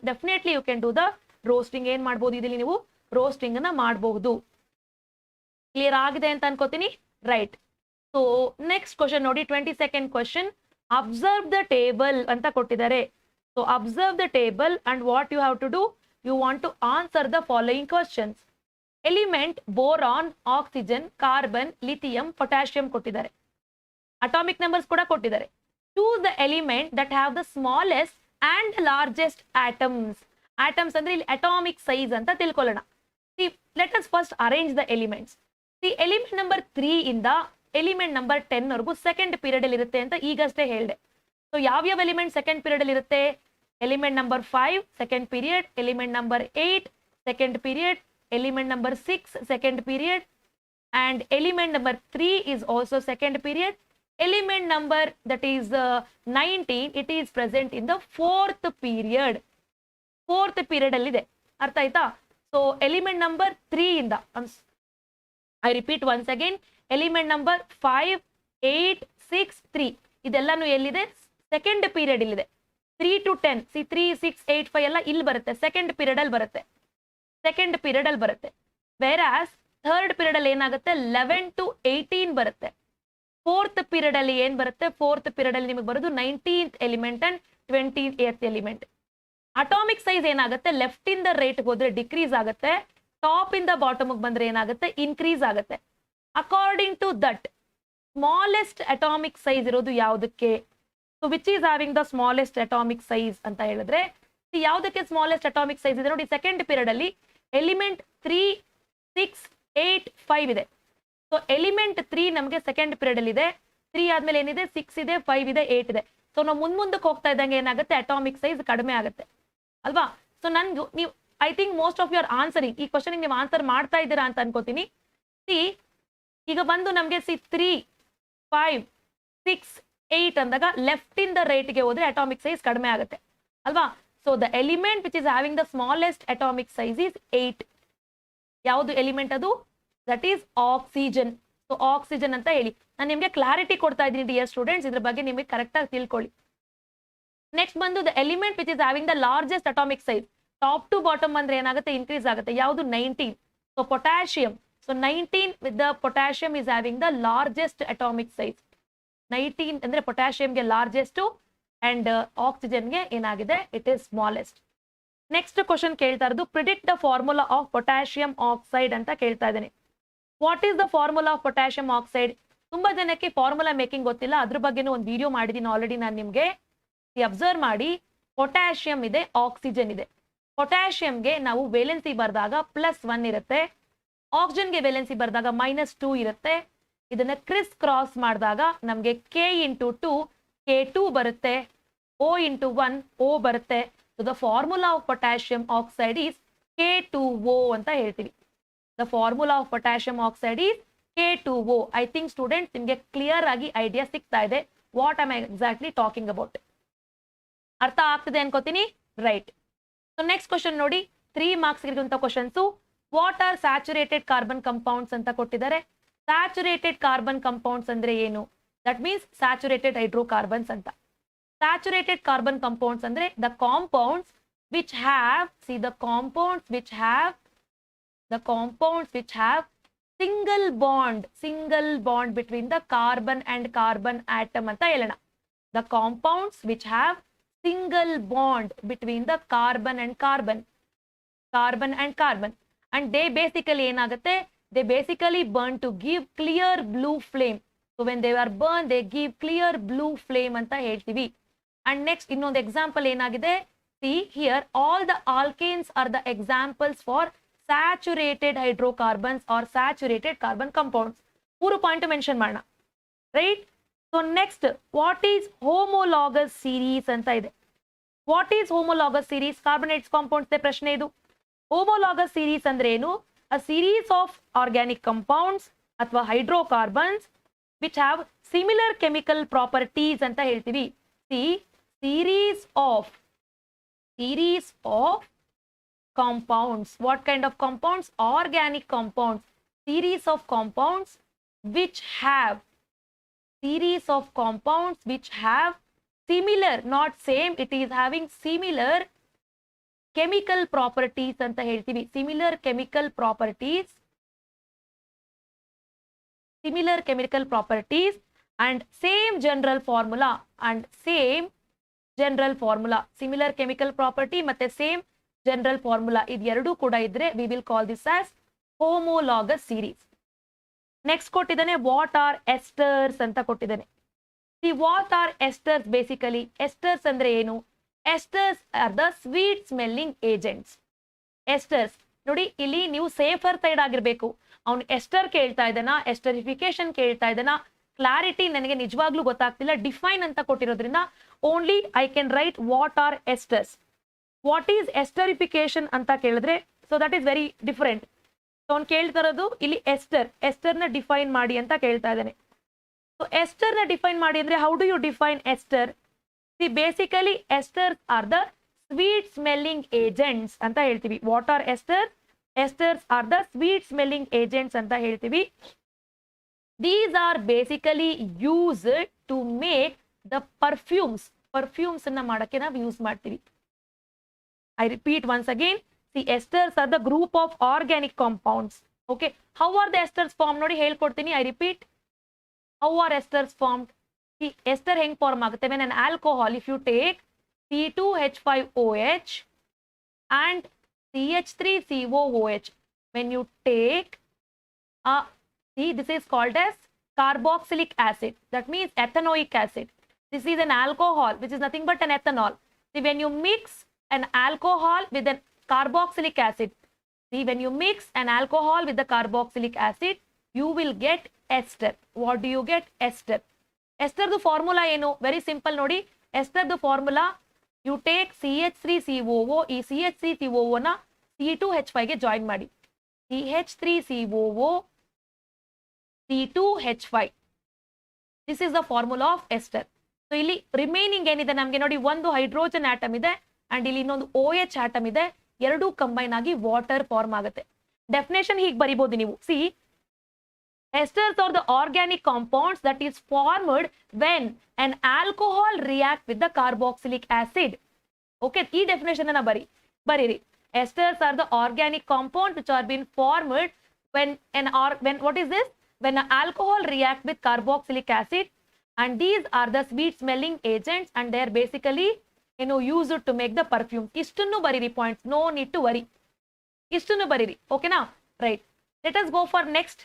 definitely you can do the roasting. ಏನ್ ಮಾಡ್ಬೋದು, ಇದರಲ್ಲಿ ನೀವು ರೋಸ್ಟಿಂಗ್ ಅನ್ನ ಮಾಡಬಹುದು. ಕ್ಲಿಯರ್ ಆಗಿದೆ ಅಂತ ಅನ್ಕೋತೀನಿ. ರೈಟ್. ಸೊ ನೆಕ್ಸ್ಟ್ ಕ್ವಶನ್ ನೋಡಿ, 22nd question. Observe the table ಅಂತ ಕೊಟ್ಟಿದ್ದಾರೆ. So observe the table and what you have to do, you want to answer the following questions. Element boron, oxygen, carbon, lithium, potassium ಕೊಟ್ಟಿದ್ದಾರೆ. Atomic numbers ಕೂಡ ಕೊಟ್ಟಿದ್ದಾರೆ. Choose the element that have the smallest and largest atoms. Atoms ಅಂದ್ರೆ ಇಲ್ಲಿ atomic size ಅಂತ ತಿಳ್ಕೊಳ್ಳೋಣ. See let us first arrange the elements. See element number 3 ಇಂದ element number 10 ವರೆಗೂ second period ಅಲ್ಲಿ ಇರುತ್ತೆ ಅಂತ ಈಗಷ್ಟೇ ಹೇಳಿದೆ. ಸೊ ಯಾವ್ಯಾವ ಎಲಿಮೆಂಟ್ ಸೆಕೆಂಡ್ ಪೀರಿಯಡ್ ಅಲ್ಲಿ ಇರುತ್ತೆ? Element number 5 second period, element number 8 second period, element number 6 second period, and element number 3 is also second period. Element number that is 19, it is present in the fourth period. Fourth period allide. Artha aita? So element number 3 inda, I repeat once again, element number 5, 8, 6, 3 ಇದೆಲ್ಲಾನು ಎಲ್ಲಿದೆ? Second period ಇಲ್ಲಿದೆ. 3 to 10, see 3, 6, 8, 5 ಎಲ್ಲ ಇಲ್ಲಿ ಬರುತ್ತೆ, second period ಅಲ್ಲಿ ಬರುತ್ತೆ. Second period ಅಲ್ಲಿ ಬರುತ್ತೆ. Whereas third period ಅಲ್ಲಿ ಏನಾಗುತ್ತೆ? 11 to 18 ಬರುತ್ತೆ. ಫೋರ್ತ್ ಪೀರಿಯಡ್ ಅಲ್ಲಿ ಏನ್ ಬರುತ್ತೆ? ಫೋರ್ತ್ ಪೀರಿಯಡ್ ಅಲ್ಲಿ ನಿಮಗೆ ಬರೋದು 19th ಎಲಿಮೆಂಟ್ ಅಂಡ್ 28th ಎಲಿಮೆಂಟ್. ಅಟಾಮಿಕ್ ಸೈಜ್ ಏನಾಗುತ್ತೆ? ಲೆಫ್ಟ್ ಇಂದ ರೈಟ್ ಹೋದ್ರೆ ಡಿಕ್ರೀಸ್ ಆಗುತ್ತೆ, ಟಾಪ್ ಇಂದ ಬಾಟಮ್ ಬಂದ್ರೆ ಏನಾಗುತ್ತೆ? ಇನ್ಕ್ರೀಸ್ ಆಗುತ್ತೆ. According to that smallest atomic size ಇರೋದು ಯಾವುದಕ್ಕೆ? So which is having the smallest atomic size ಅಂತ ಹೇಳಿದ್ರೆ ಯಾವುದಕ್ಕೆ ಸ್ಮಾಲೆಸ್ಟ್ ಅಟಾಮಿಕ್ ಸೈಜ್ ಇದೆ ನೋಡಿ? ಸೆಕೆಂಡ್ ಪೀರಿಯಡ್ ಅಲ್ಲಿ ಎಲಿಮೆಂಟ್ 3, 6, 8, 5 ಇದೆ. ಸೊ ಎಲಿಮೆಂಟ್ 3 ನಮಗೆ ಸೆಕೆಂಡ್ ಪೀರಿಯಡ್ ಅಲ್ಲಿ ಇದೆ. 3 ಆದ್ಮೇಲೆ ಏನಿದೆ? 6 ಇದೆ, 5 ಇದೆ, 8 ಇದೆ. ಸೊ ನಾವು ಮುಂದಕ್ಕೆ ಹೋಗ್ತಾ ಇದ್ದಂಗೆ ಏನಾಗುತ್ತೆ? ಅಟಾಮಿಕ್ ಸೈಜ್ ಕಡಿಮೆ ಆಗುತ್ತೆ ಅಲ್ವಾ? ಸೊ ನನ್ಗೆ ನೀವು I think most of your answering, ಈ ಕ್ವಶನ್ ನೀವು ಆನ್ಸರ್ ಮಾಡ್ತಾ ಇದ್ದೀರಾ ಅಂತ ಅನ್ಕೋತೀನಿ. ಸಿ ಈಗ ಬಂದು ನಮಗೆ 3, 5, 6, 8 ಅಂದಾಗ ಲೆಫ್ಟ್ ಇಂದ ರೈಟ್ ಗೆ ಹೋದ್ರೆ ಅಟಾಮಿಕ್ ಸೈಜ್ ಕಡಿಮೆ ಆಗುತ್ತೆ ಅಲ್ವಾ? So the element which is having the smallest atomic size is 8. ಯಾವುದು ಎಲಿಮೆಂಟ್ ಅದು? That is oxygen. So oxygen ಅಂತ ಹೇಳಿ ನಾನು ನಿಮಗೆ ಕ್ಲಾರಿಟಿ ಕೊಡ್ತಾ ಇದ್ದೀನಿ ಡಿಯರ್ ಸ್ಟೂಡೆಂಟ್ಸ್, ಇದ್ರ ಬಗ್ಗೆ ನಿಮಗೆ ಕರೆಕ್ಟ್ ಆಗಿ ತಿಳ್ಕೊಳ್ಳಿ. ನೆಕ್ಸ್ಟ್ ಬಂದು the element which is having the largest atomic size, top to bottom ಅಂದ್ರೆ ಏನಾಗುತ್ತೆ? ಇನ್ಕ್ರೀಸ್ ಆಗುತ್ತೆ. ಯಾವುದು? 19. So potassium. So 19 with the potassium is having the largest atomic size. 19 ಅಂದ್ರೆ ಪೊಟ್ಯಾಷಿಯಂಗೆ ಲಾರ್ಜೆಸ್ಟ್ ಅಂಡ್ ಆಕ್ಸಿಜನ್ಗೆ ಏನಾಗಿದೆ? It is smallest. Next question ಕೇಳ್ತಾ ಇರೋದು predict the formula of potassium oxide ಅಂತ ಕೇಳ್ತಾ ಇದ್ದೇನೆ. What is the formula of potassium oxide? ತುಂಬಾ ಜನಕ್ಕೆ ಫಾರ್ಮುಲಾ ಮೇಕಿಂಗ್ ಗೊತ್ತಿಲ್ಲ, ಅದ್ರ ಬಗ್ಗೆನೂ ಒಂದು ವಿಡಿಯೋ ಮಾಡಿದ್ದೀನಿ ಆಲ್ರೆಡಿ ನಾನು ನಿಮ್ಗೆ. ಅಬ್ಸರ್ವ್ ಮಾಡಿ, ಪೊಟ್ಯಾಷಿಯಂ ಇದೆ, ಆಕ್ಸಿಜನ್ ಇದೆ. ಪೊಟ್ಯಾಷಿಯಂಗೆ ನಾವು ವೇಲೆನ್ಸಿ ಬರೆದಾಗ +1 ಇರುತ್ತೆ, ಆಕ್ಸಿಜನ್ಗೆ ವೇಲೆನ್ಸಿ ಬರೆದಾಗ -2 ಇರುತ್ತೆ. ಇದನ್ನ ಕ್ರಿಸ್ ಕ್ರಾಸ್ ಮಾಡಿದಾಗ ನಮಗೆ K into 2 K2 ಬರುತ್ತೆ, O into 1 O ಬರುತ್ತೆ. So the formula of potassium oxide is K2O ಅಂತ ಹೇಳ್ತೀವಿ. The formula of potassium oxide is K2O. I think students ನಿಮಗೆ ಕ್ಲಿಯರ್ ಆಗಿ ಐಡಿಯಾ ಸಿಗ್ತಾ ಇದೆ what am I exactly talking about. ಅರ್ಥ ಆಗ್ತಿದೆ ಅನ್ಕೋತೀನಿ, ರೈಟ್? ಸೊ ನೆಕ್ಸ್ಟ್ ಕ್ವಶನ್ ನೋಡಿ, 3 ಮಾರ್ಕ್ಸ್ ಇರುವಂತ questions. What are saturated carbon compounds ಅಂತ ಕೊಟ್ಟಿದ್ದಾರೆ. ಸ್ಯಾಚುರೇಟೆಡ್ ಕಾರ್ಬನ್ ಕಂಪೌಂಡ್ಸ್ ಅಂದ್ರೆ ಏನು? ದಟ್ ಮೀನ್ಸ್ ಸ್ಯಾಚುರೇಟೆಡ್ ಹೈಡ್ರೋಕಾರ್ಬನ್ಸ್ ಅಂತ. ಸ್ಯಾಚುರೇಟೆಡ್ ಕಾರ್ಬನ್ ಕಂಪೌಂಡ್ಸ್ ಅಂದ್ರೆ the compounds which have the compounds which have single bond between the carbon and carbon atom ಅಂತ ಹೇಳೋಣ. The compounds which have single bond between the carbon and carbon and they basically ಏನಾಗುತ್ತೆ? They basically burn to give clear blue flame. So when they are burned, they give clear blue flame ಅಂತ ಹೇಳ್ತೀವಿ. And next ಇನ್ನೊಂದು example ಏನಾಗಿದೆ? See here, all the alkanes are the examples for saturated hydrocarbons or saturated carbon compounds. 3 point mention ಮಾಡೋಣ, right? So next, what is homologous series ಅಂತ ಇದೆ. What is homologous series? Carbonates compounds ಪ್ರಶ್ನೆ ಇದು. Homologous series ಅಂದ್ರೆ ಏನು? A series of organic compounds ಅಥವಾ hydrocarbons which have similar chemical properties ಅಂತ ಹೇಳ್ತೀವಿ. series of compounds. What kind of compounds? Organic compounds. Series of compounds which have similar, not same, it is having similar chemical properties anta heltivi. Similar chemical properties and same general formula similar chemical property ಮತ್ತೆ same general formula ಇದೆರಡೂ ಕೂಡ ಇದ್ರೆ we will call this as homologous series. Next ಕೊಟ್ಟಿದ್ದಾನೆ what are esters ಅಂತ ಕೊಟ್ಟಿದ್ದಾನೆ. See, what are esters basically? Esters andre enu? Esters are the sweet smelling agents. Esters ನೋಡಿ ಇಲ್ಲಿ ನೀವು safer side ಆಗಿರ್ಬೇಕು. ಅವ್ನು ಎಸ್ಟರ್ ಕೇಳ್ತಾ ಇದ್ದಾನ, ಎಸ್ಟರಿಫಿಕೇಶನ್ ಕೇಳ್ತಾ ಇದ್ದಾನ, ಕ್ಲಾರಿಟಿ ನನಗೆ ನಿಜವಾಗ್ಲೂ ಗೊತ್ತಾಗ್ತಿಲ್ಲ, ಡಿಫೈನ್ ಅಂತ ಕೊಟ್ಟಿರೋದ್ರಿಂದ only I can write what are esters. What is esterification ಅಂತ ಕೇಳಿದ್ರೆ so that is very different. ಅವ್ನು ಕೇಳ್ತಾ ಇರೋದು ಇಲ್ಲಿ ಎಸ್ಟರ್ನ ಡಿಫೈನ್ ಮಾಡಿ ಅಂತ ಕೇಳ್ತಾ ಇದ್ದಾನೆ. ಸೊ ಎಸ್ಟರ್ನ ಡಿಫೈನ್ ಮಾಡಿ ಅಂದ್ರೆ how do you define ester? See basically esters are the sweet smelling agents ಅಂತ ಹೇಳ್ತೀವಿ. What are esters? Esters are the sweet smelling agents ಅಂತ ಹೇಳ್ತೀವಿ. These are basically used to make the perfumes. Perfumes ಅನ್ನ ಮಾಡಕ್ಕೆ ನಾವು use ಮಾಡ್ತೀವಿ. I repeat once again. See, esters are the group of organic compounds. Okay. How are the esters formed? ನೋಡಿ ಹೇಳ್ಕೊಡ್ತೀನಿ. I repeat. How are esters formed? See, ester ಹೆಂಗ್ form ಆಗುತ್ತೆ? When an alcohol, if you take C2H5OH and CH3COOH, when you take see, this is called as carboxylic acid. That means ethanoic acid. This is an alcohol which is nothing but an ethanol. See, when you mix an alcohol with an carboxylic acid, see, when you mix an alcohol with the carboxylic acid, you will get ester. What do you get? Ester. Ester the formula ಏನು? Very simple ನೋಡಿ. Ester the formula, you take CH3COO, ಈ CH3COO ನ C2H5 ಗೆ join ಮಾಡಿ. CH3COO C2H5. This is the formula of ester. So ಇಲ್ಲಿ remaining ಏನಿದೆ ನಮಗೆ ನೋಡಿ, ಒಂದು ಹೈಡ್ರೋಜನ್ ಆಟಮ್ ಇದೆ ಅಂಡ್ ಇಲ್ಲಿ ಇನ್ನೊಂದು OH ಆಟಮ್ ಇದೆ. ಎರಡೂ ಕಂಬೈನ್ ಆಗಿ ವಾಟರ್ ಫಾರ್ಮ್ ಆಗುತ್ತೆ. ಡೆಫಿನೇಷನ್ ಹೀಗೆ ಬರಿಬಹುದು ನೀವು. C, esters are the organic compounds that is formed when an alcohol react with the carboxylic acid. Okay, ಈ ಡೆಫಿನೇಷನ್ ಅನ್ನ ಬರೀರಿ. Esters are the organic compounds which are being formed when what is this? When an alcohol react with carboxylic acid, and these are the sweet smelling agents and they are basically used to make the perfume. ಇಷ್ಟನ್ನು ಬರೀರಿ points. No need to worry. ಇಷ್ಟನ್ನು ಬರೀರಿ. ಓಕೆನಾ? Right. Let us go for next.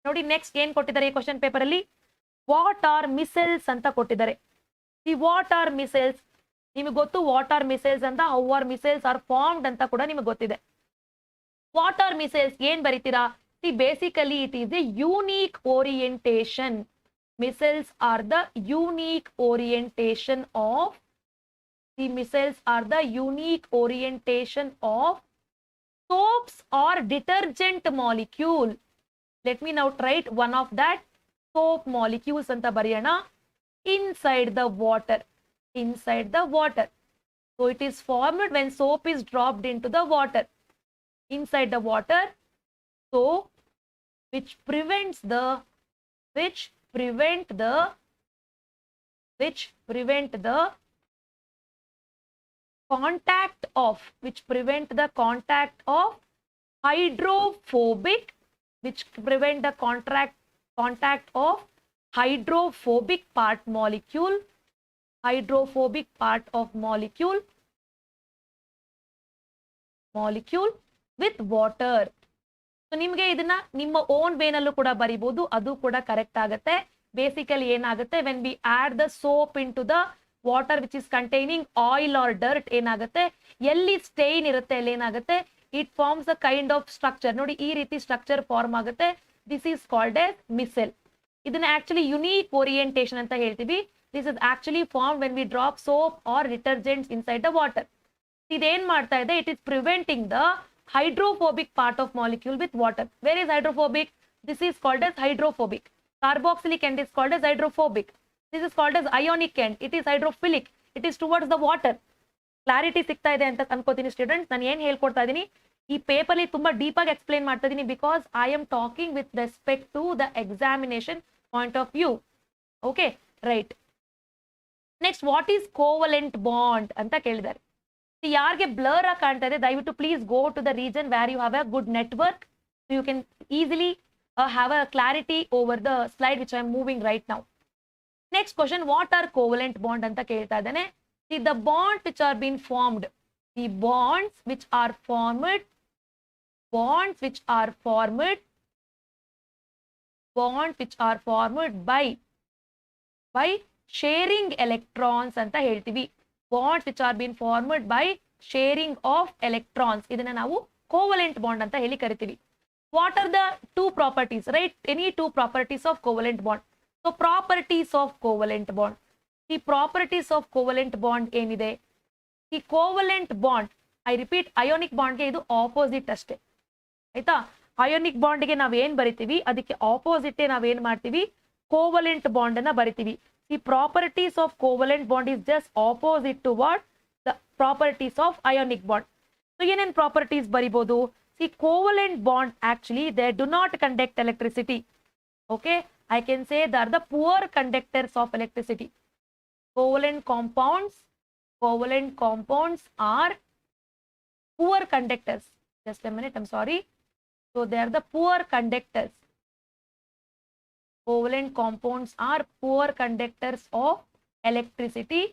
ನೋಡಿ next ಏನ್ ಕೊಟ್ಟಿದ್ದಾರೆ ಈ question paper ಅಲ್ಲಿ? ವಾಟ್ ಆರ್ ಮಿಸೆಲ್ಸ್ ಅಂತ ಕೊಟ್ಟಿದ್ದಾರೆ. ದಿ ವಾಟ್ ಆರ್ ಮಿಸೆಲ್ಸ್ ನಿಮಗೆ ಗೊತ್ತು. ವಾಟ್ ಆರ್ ಮಿಸೆಲ್ಸ್ ಅಂತ, how are micelles are formed ಅಂತ ಕೂಡ ನಿಮಗೆ ಗೊತ್ತಿದೆ. ವಾಟ್ ಆರ್ ಮಿಸೆಲ್ಸ್ ಏನ್ ಬರೀತೀರಾ? See basically it is a unique orientation. Micelles are the unique orientation of the micelles are the unique orientation of soaps or detergent molecule. Let me now write one of that soap molecules anta bariyana inside the water. Inside the water. So it is formed when soap is dropped into the water. Inside the water. So which prevent the contact of hydrophobic part molecule with water. So ನಿಮಗೆ ಇದನ್ನ ನಿಮ್ಮ own ವೇನಲ್ಲೂ ಕೂಡ ಬರಿಬಹುದು, ಅದು ಕೂಡ correct ಆಗುತ್ತೆ. Basically ಏನಾಗುತ್ತೆ, when we add the soap into the water which is containing oil or dirt, ಏನಾಗುತ್ತೆ, ಎಲ್ಲಿ ಸ್ಟೇನ್ ಇರುತ್ತೆ ಅಲ್ಲಿ ಏನಾಗುತ್ತೆ, it forms a kind of structure. ನೋಡಿ ಈ ರೀತಿ ಸ್ಟ್ರಕ್ಚರ್ ಫಾರ್ಮ್ ಆಗುತ್ತೆ. This is called as micelle. ಇದನ್ನ ಆಕ್ಚುಲಿ ಯುನೀಕ್ ಓರಿಯೆಂಟೇಶನ್ ಅಂತ ಹೇಳ್ತೀವಿ. This is actually formed when we drop soap or detergents inside the water. ಇದೇನ್ ಮಾಡ್ತಾ ಇದೆ, it is preventing the hydrophobic part of molecule with water. Where is hydrophobic? This is called as hydrophobic. Carboxylic end is called as hydrophobic. This is called as ionic end. It is hydrophilic. It is towards the water. Clarity ಸಿಗ್ತಾ ಇದೆ ಅಂತ ಅನ್ಕೋತೀನಿ students. ನಾನು ಏನ್ ಹೇಳ್ಕೊಡ್ತಾ ಇದೀನಿ ಈ paper ಅಲ್ಲಿ ತುಂಬಾ ಡೀಪ್ ಆಗಿ ಎಕ್ಸ್ಪ್ಲೇನ್ ಮಾಡ್ತಾ ಇದೀನಿ, because I am talking with respect to the examination point of view. Okay, right. Next, what is covalent bond ಅಂತ ಕೇಳಿದ್ದಾರೆ. ಯಾರಿಗೆ ಬ್ಲರ್ ಆಗಿ ಕಾಣ್ತಾ ಇದೆ, ದಯವಿಟ್ಟು please go to the region where you have a good network, you can easily have a clarity over the slide which I am moving right now. Next question, what are covalent bond ಅಂತ ಕೇಳ್ತಾ ಇದ್ದಾನೆ. See, the bonds which are being formed, the bonds which are formed by sharing electrons anta heltivi. Bonds which are being formed by sharing of electrons, idanna ನಾವು covalent bond anta heli karitivi. What are the two properties, right? Any two properties of covalent bond. So properties of covalent bond. The properties of covalent bond ಏನಿದೆ? The covalent bond, I repeat, ionic bond ಗೆ ಇದು opposite ಅಷ್ಟೇ ಆಯ್ತಾ. Ionic bond ಗೆ ನಾವೇನ್ ಬರಿತೀವಿ ಅದಕ್ಕೆ opposite ನಾವೇನ್ ಮಾಡ್ತೀವಿ, ಕೋವಲೆಂಟ್ ಬಾಂಡ್ ಅನ್ನ ಬರಿತೀವಿ. The properties of covalent bond is just opposite to what the properties of ionic bond. So ಏನೇನ್ ಪ್ರಾಪರ್ಟೀಸ್ ಬರಿಬಹುದು? See covalent bond actually they do not conduct electricity. Okay, I can say they are the poor conductors of electricity. Covalent compounds are poor conductors. Just a minute, I'm sorry. So they are the poor conductors. Covalent compounds are poor conductors of electricity.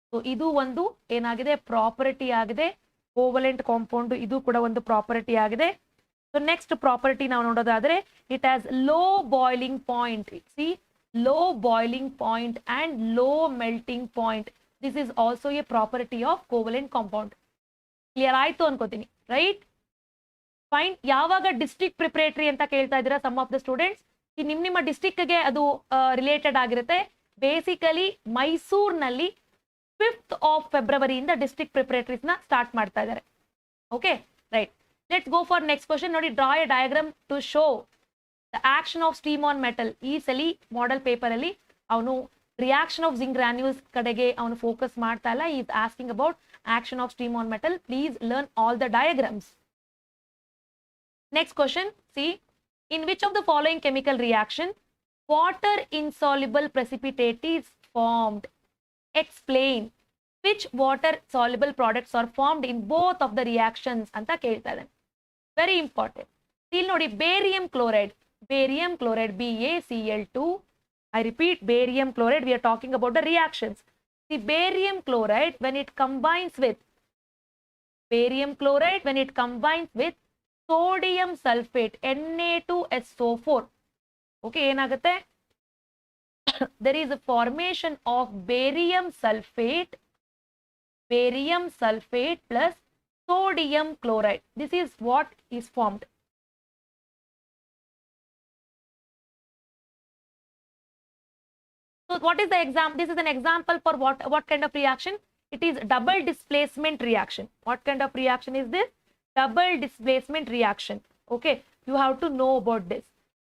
So idu ಒಂದು ಏನಾಗಿದೆ, property ಆಗಿದೆ. Covalent compound ಇದು ಕೂಡ ಒಂದು property ಆಗಿದೆ. So next property ನಾವು ನೋಡೋದಾದ್ರೆ, it has low boiling point. See, low boiling point and low melting point. This is also a property of covalent compound. Clear ಆಯ್ತು ಅನ್ಕೋತೀನಿ, ರೈಟ್? ಫೈನ್. ಯಾವಾಗ ಡಿಸ್ಟ್ರಿಕ್ಟ್ ಪ್ರಿಪರೇಟರಿ ಅಂತ ಕೇಳ್ತಾ ಇದ್ದೀರಾ ಸಮ್ ಆಫ್ ದ ಸ್ಟೂಡೆಂಟ್ಸ್, ಈ ನಿಮ್ಮ ಡಿಸ್ಟ್ರಿಕ್ಟ್ ಗೆ ಅದು ರಿಲೇಟೆಡ್ ಆಗಿರುತ್ತೆ. ಬೇಸಿಕಲಿ ಮೈಸೂರಿನಲ್ಲಿ 5th of February ಇಂದ ಡಿಸ್ಟ್ರಿಕ್ಟ್ ಪ್ರಿಪರೇಟರೀಸ್ ನ ಸ್ಟಾರ್ಟ್ ಮಾಡ್ತಾ ಇದ್ದಾರೆ. Okay, right. Let's go for next question. ನೋಡಿ, draw a diagram to show the action of steam on metal. ಈ ಸಲಿ ಮಾಡೆಲ್ ಪೇಪರ್ ಅಲ್ಲಿ ಅವನು ರಿಯಾಕ್ಷನ್ ಆಫ್ ಜಿಂಕ್ ಗ್ರಾನ್ಯೂಲ್ಸ್ ಕಡೆಗೆ ಅವನು ಫೋಕಸ್ ಮಾಡ್ತಾ ಇಲ್ಲ. Is asking about action of steam on metal. Please learn all the diagrams. Next question. See, in which of the following chemical reaction water insoluble precipitate is formed? Explain which water soluble products are formed in both of the reactions ಅಂತ ಕೇಳ್ತಾ ಇದ್ದಾನೆ. Very important. ಇಲ್ಲಿ ನೋಡಿ, barium chloride BaCl2. I repeat, barium chloride, we are talking about the reactions. The barium chloride when it combines with sodium sulfate Na2SO4, okay, ಏನಾಗುತ್ತೆ? There is a formation of barium sulfate plus sodium chloride. This is what is formed. So what is the example? This is an example for what kind of reaction? It is double displacement reaction. What kind of reaction is this? Double displacement reaction. Okay, you have to know about this.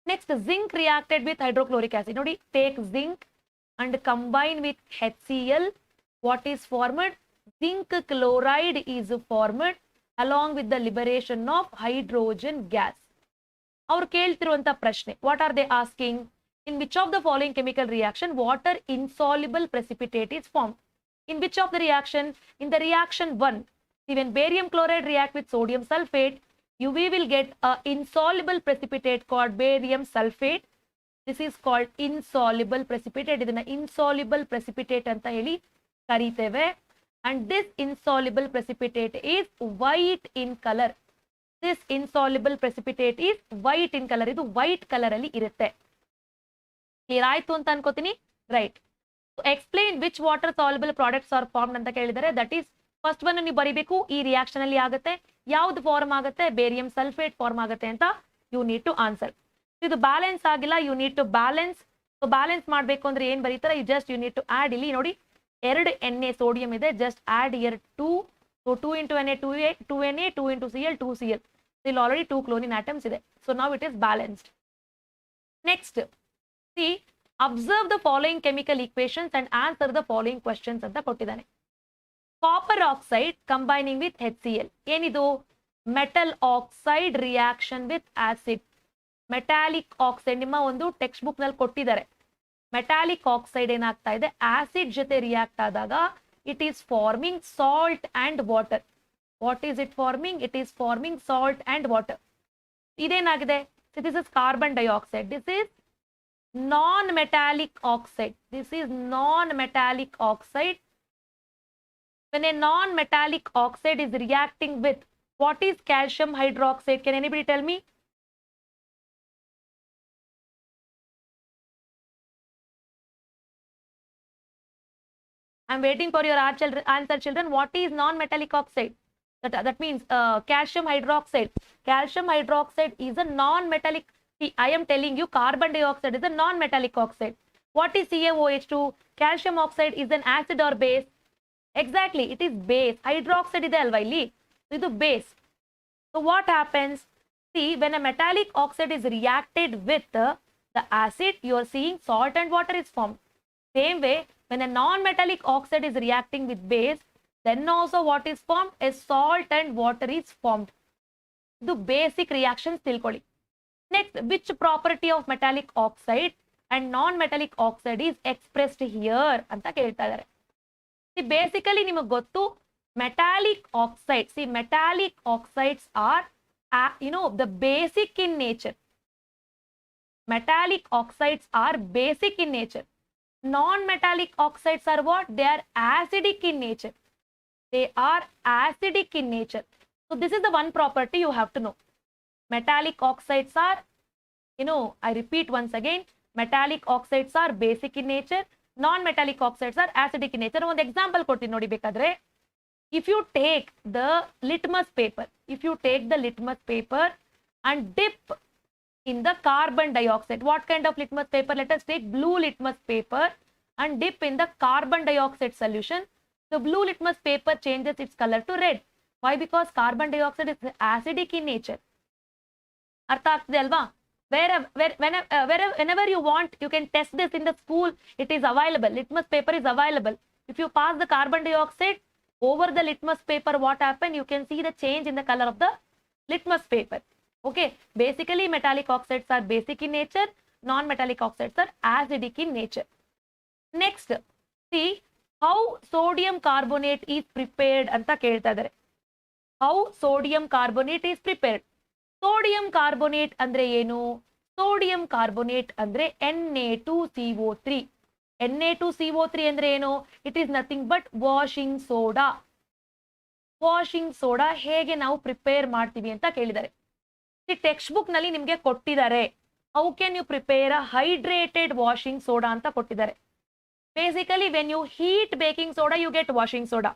Next, zinc reacted with hydrochloric acid. Nodi, take zinc and combine with HCl. What is formed? Zinc chloride is formed along with the liberation of hydrogen gas. Our ಕೇಳ್ತಿರುವಂತ ಪ್ರಶ್ನೆ, what are they asking? In which of the following chemical reaction water insoluble precipitate is formed? In which of the reaction? In the reaction 1. See, when barium chloride react with sodium sulfate, we will get a insoluble precipitate called barium sulfate. This is called insoluble precipitate. ಇದನ್ನ insoluble precipitate ಅಂತ ಹೇಳಿ ಕರೀತೇವೆ. And this insoluble precipitate is white in color. This insoluble precipitate is white in color. ಇದು white color ಅಲ್ಲಿ ಇರುತ್ತೆ. Clear ಆಯ್ತು ಅಂತ ಅನ್ಕೋತೀನಿ, right? Explain which water soluble products are formed ಅಂತ ಕೇಳಿದರೆ, ದಟ್ ಈಸ್ ಫಸ್ಟ್ ಒನ್ ನೀವು ಬರಿಬೇಕು. ಈ ರಿಯಾಕ್ಷನ್ ಅಲ್ಲಿ ಆಗುತ್ತೆ, ಯಾವ್ದು ಫಾರ್ಮ್ ಆಗುತ್ತೆ? ಬೇರಿಯಂ ಸಲ್ಫೇಟ್ ಫಾರ್ಮ್ ಆಗುತ್ತೆ ಅಂತ ಯು ನೀಡ್ ಟು ಆನ್ಸರ್. ಇದು ಬ್ಯಾಲೆನ್ಸ್ ಆಗಿಲ್ಲ, you need to balance. So balance ಮಾಡಬೇಕು ಅಂದ್ರೆ ಏನ್ ಬರೀತಾರೆ? You need to add. ಇಲ್ಲಿ ನೋಡಿ, 2 Na ಸೋಡಿಯಂ ಇದೆ, just add here 2. So 2 into Na 2Na, 2 into Cl 2Cl. ಇಲ್ಲಿ ಆಲ್ರೆಡಿ 2 ಕ್ಲೋರಿನ್ ಆಟಮ್ಸ್ ಇದೆ. ಸೊ ನಾವು it is balanced. Next, see, observe the following chemical equations and answer the following questions ಅಂತ ಕೊಟ್ಟಿದ್ದಾನೆ. Copper oxide combining with HCl. ಏನಿದು? Metal oxide reaction with acid. Metallic oxide ನಿಮ್ಮ ಒಂದು text book ನಲ್ಲಿ ಕೊಟ್ಟಿದ್ದಾರೆ. Metallic oxide ಏನಾಗ್ತಾ ಇದೆ? Acid ಜೊತೆ ರಿಯಾಕ್ಟ್ ಆದಾಗ it is forming salt and water. What is it forming? It is forming salt and water. ಇದೇನಾಗಿದೆ? This is carbon dioxide. This is non-metallic oxide. This is non-metallic oxide. When a non-metallic oxide is reacting with, what is calcium hydroxide? Can anybody tell me? I'm waiting for your answer, children. What is non-metallic oxide? That means calcium hydroxide. Calcium hydroxide is a non-metallic. See, I am telling you carbon dioxide is a non-metallic oxide. What is CaOH2? Calcium oxide is an acid or base? Exactly, it is base. Hydroxide is alva illi. It is base. So what happens? See, when a metallic oxide is reacted with the acid, you are seeing salt and water is formed. Same way, when a non-metallic oxide is reacting with base, then also what is formed? A salt and water is formed. The basic reactions tilkoli. Next, which property of metallic oxide and non-metallic oxide is expressed here anta kelta idare. See, basically ನಿಮಗೆ ಗೊತ್ತು metallic oxide. See, metallic oxides are the basic in nature. Metallic oxides are basic in nature. Non-metallic oxides are what? They are acidic in nature. They are acidic in nature. So this is the one property you have to know. Metallic oxides are, I repeat once again, metallic oxides are basic in nature. Non-metallic oxides are acidic in nature. One example ಕೊಡ್ತೀನಿ ನೋಡಿ ಬೇಕಾದ್ರೆ. If you take the litmus paper and dip in the carbon dioxide, what kind of litmus paper? Let us take blue litmus paper and dip in the carbon dioxide solution. The blue litmus paper changes its color to red. Why? Because carbon dioxide is acidic in nature. ಅರ್ಥ ಆಗ್ತದೆ ಅಲ್ವಾ? Whenever you want, you can test this in the school. It is available. Litmus paper is available. If you pass the carbon dioxide over the litmus paper, what happens? You can see the change in the color of the litmus paper. Okay. Basically, metallic oxides are basic in nature. Non-metallic oxides are acidic in nature. Next, see how sodium carbonate is prepared anta kelta idare. How sodium carbonate is prepared. Sodium carbonate andre ಏನು? Sodium carbonate andre Na2CO3. Na2CO3 ಅಂದ್ರೆ ಏನು? It is nothing but washing soda. Washing soda ಹೇಗೆ ನಾವು prepare ಮಾಡ್ತೀವಿ ಅಂತ ಕೇಳಿದ್ದಾರೆ. ಈ text book ನಲ್ಲಿ ನಿಮಗೆ ಕೊಟ್ಟಿದ್ದಾರೆ. How can you prepare a hydrated washing soda ಅಂತ ಕೊಟ್ಟಿದ್ದಾರೆ. Basically, when you heat baking soda, you get washing soda.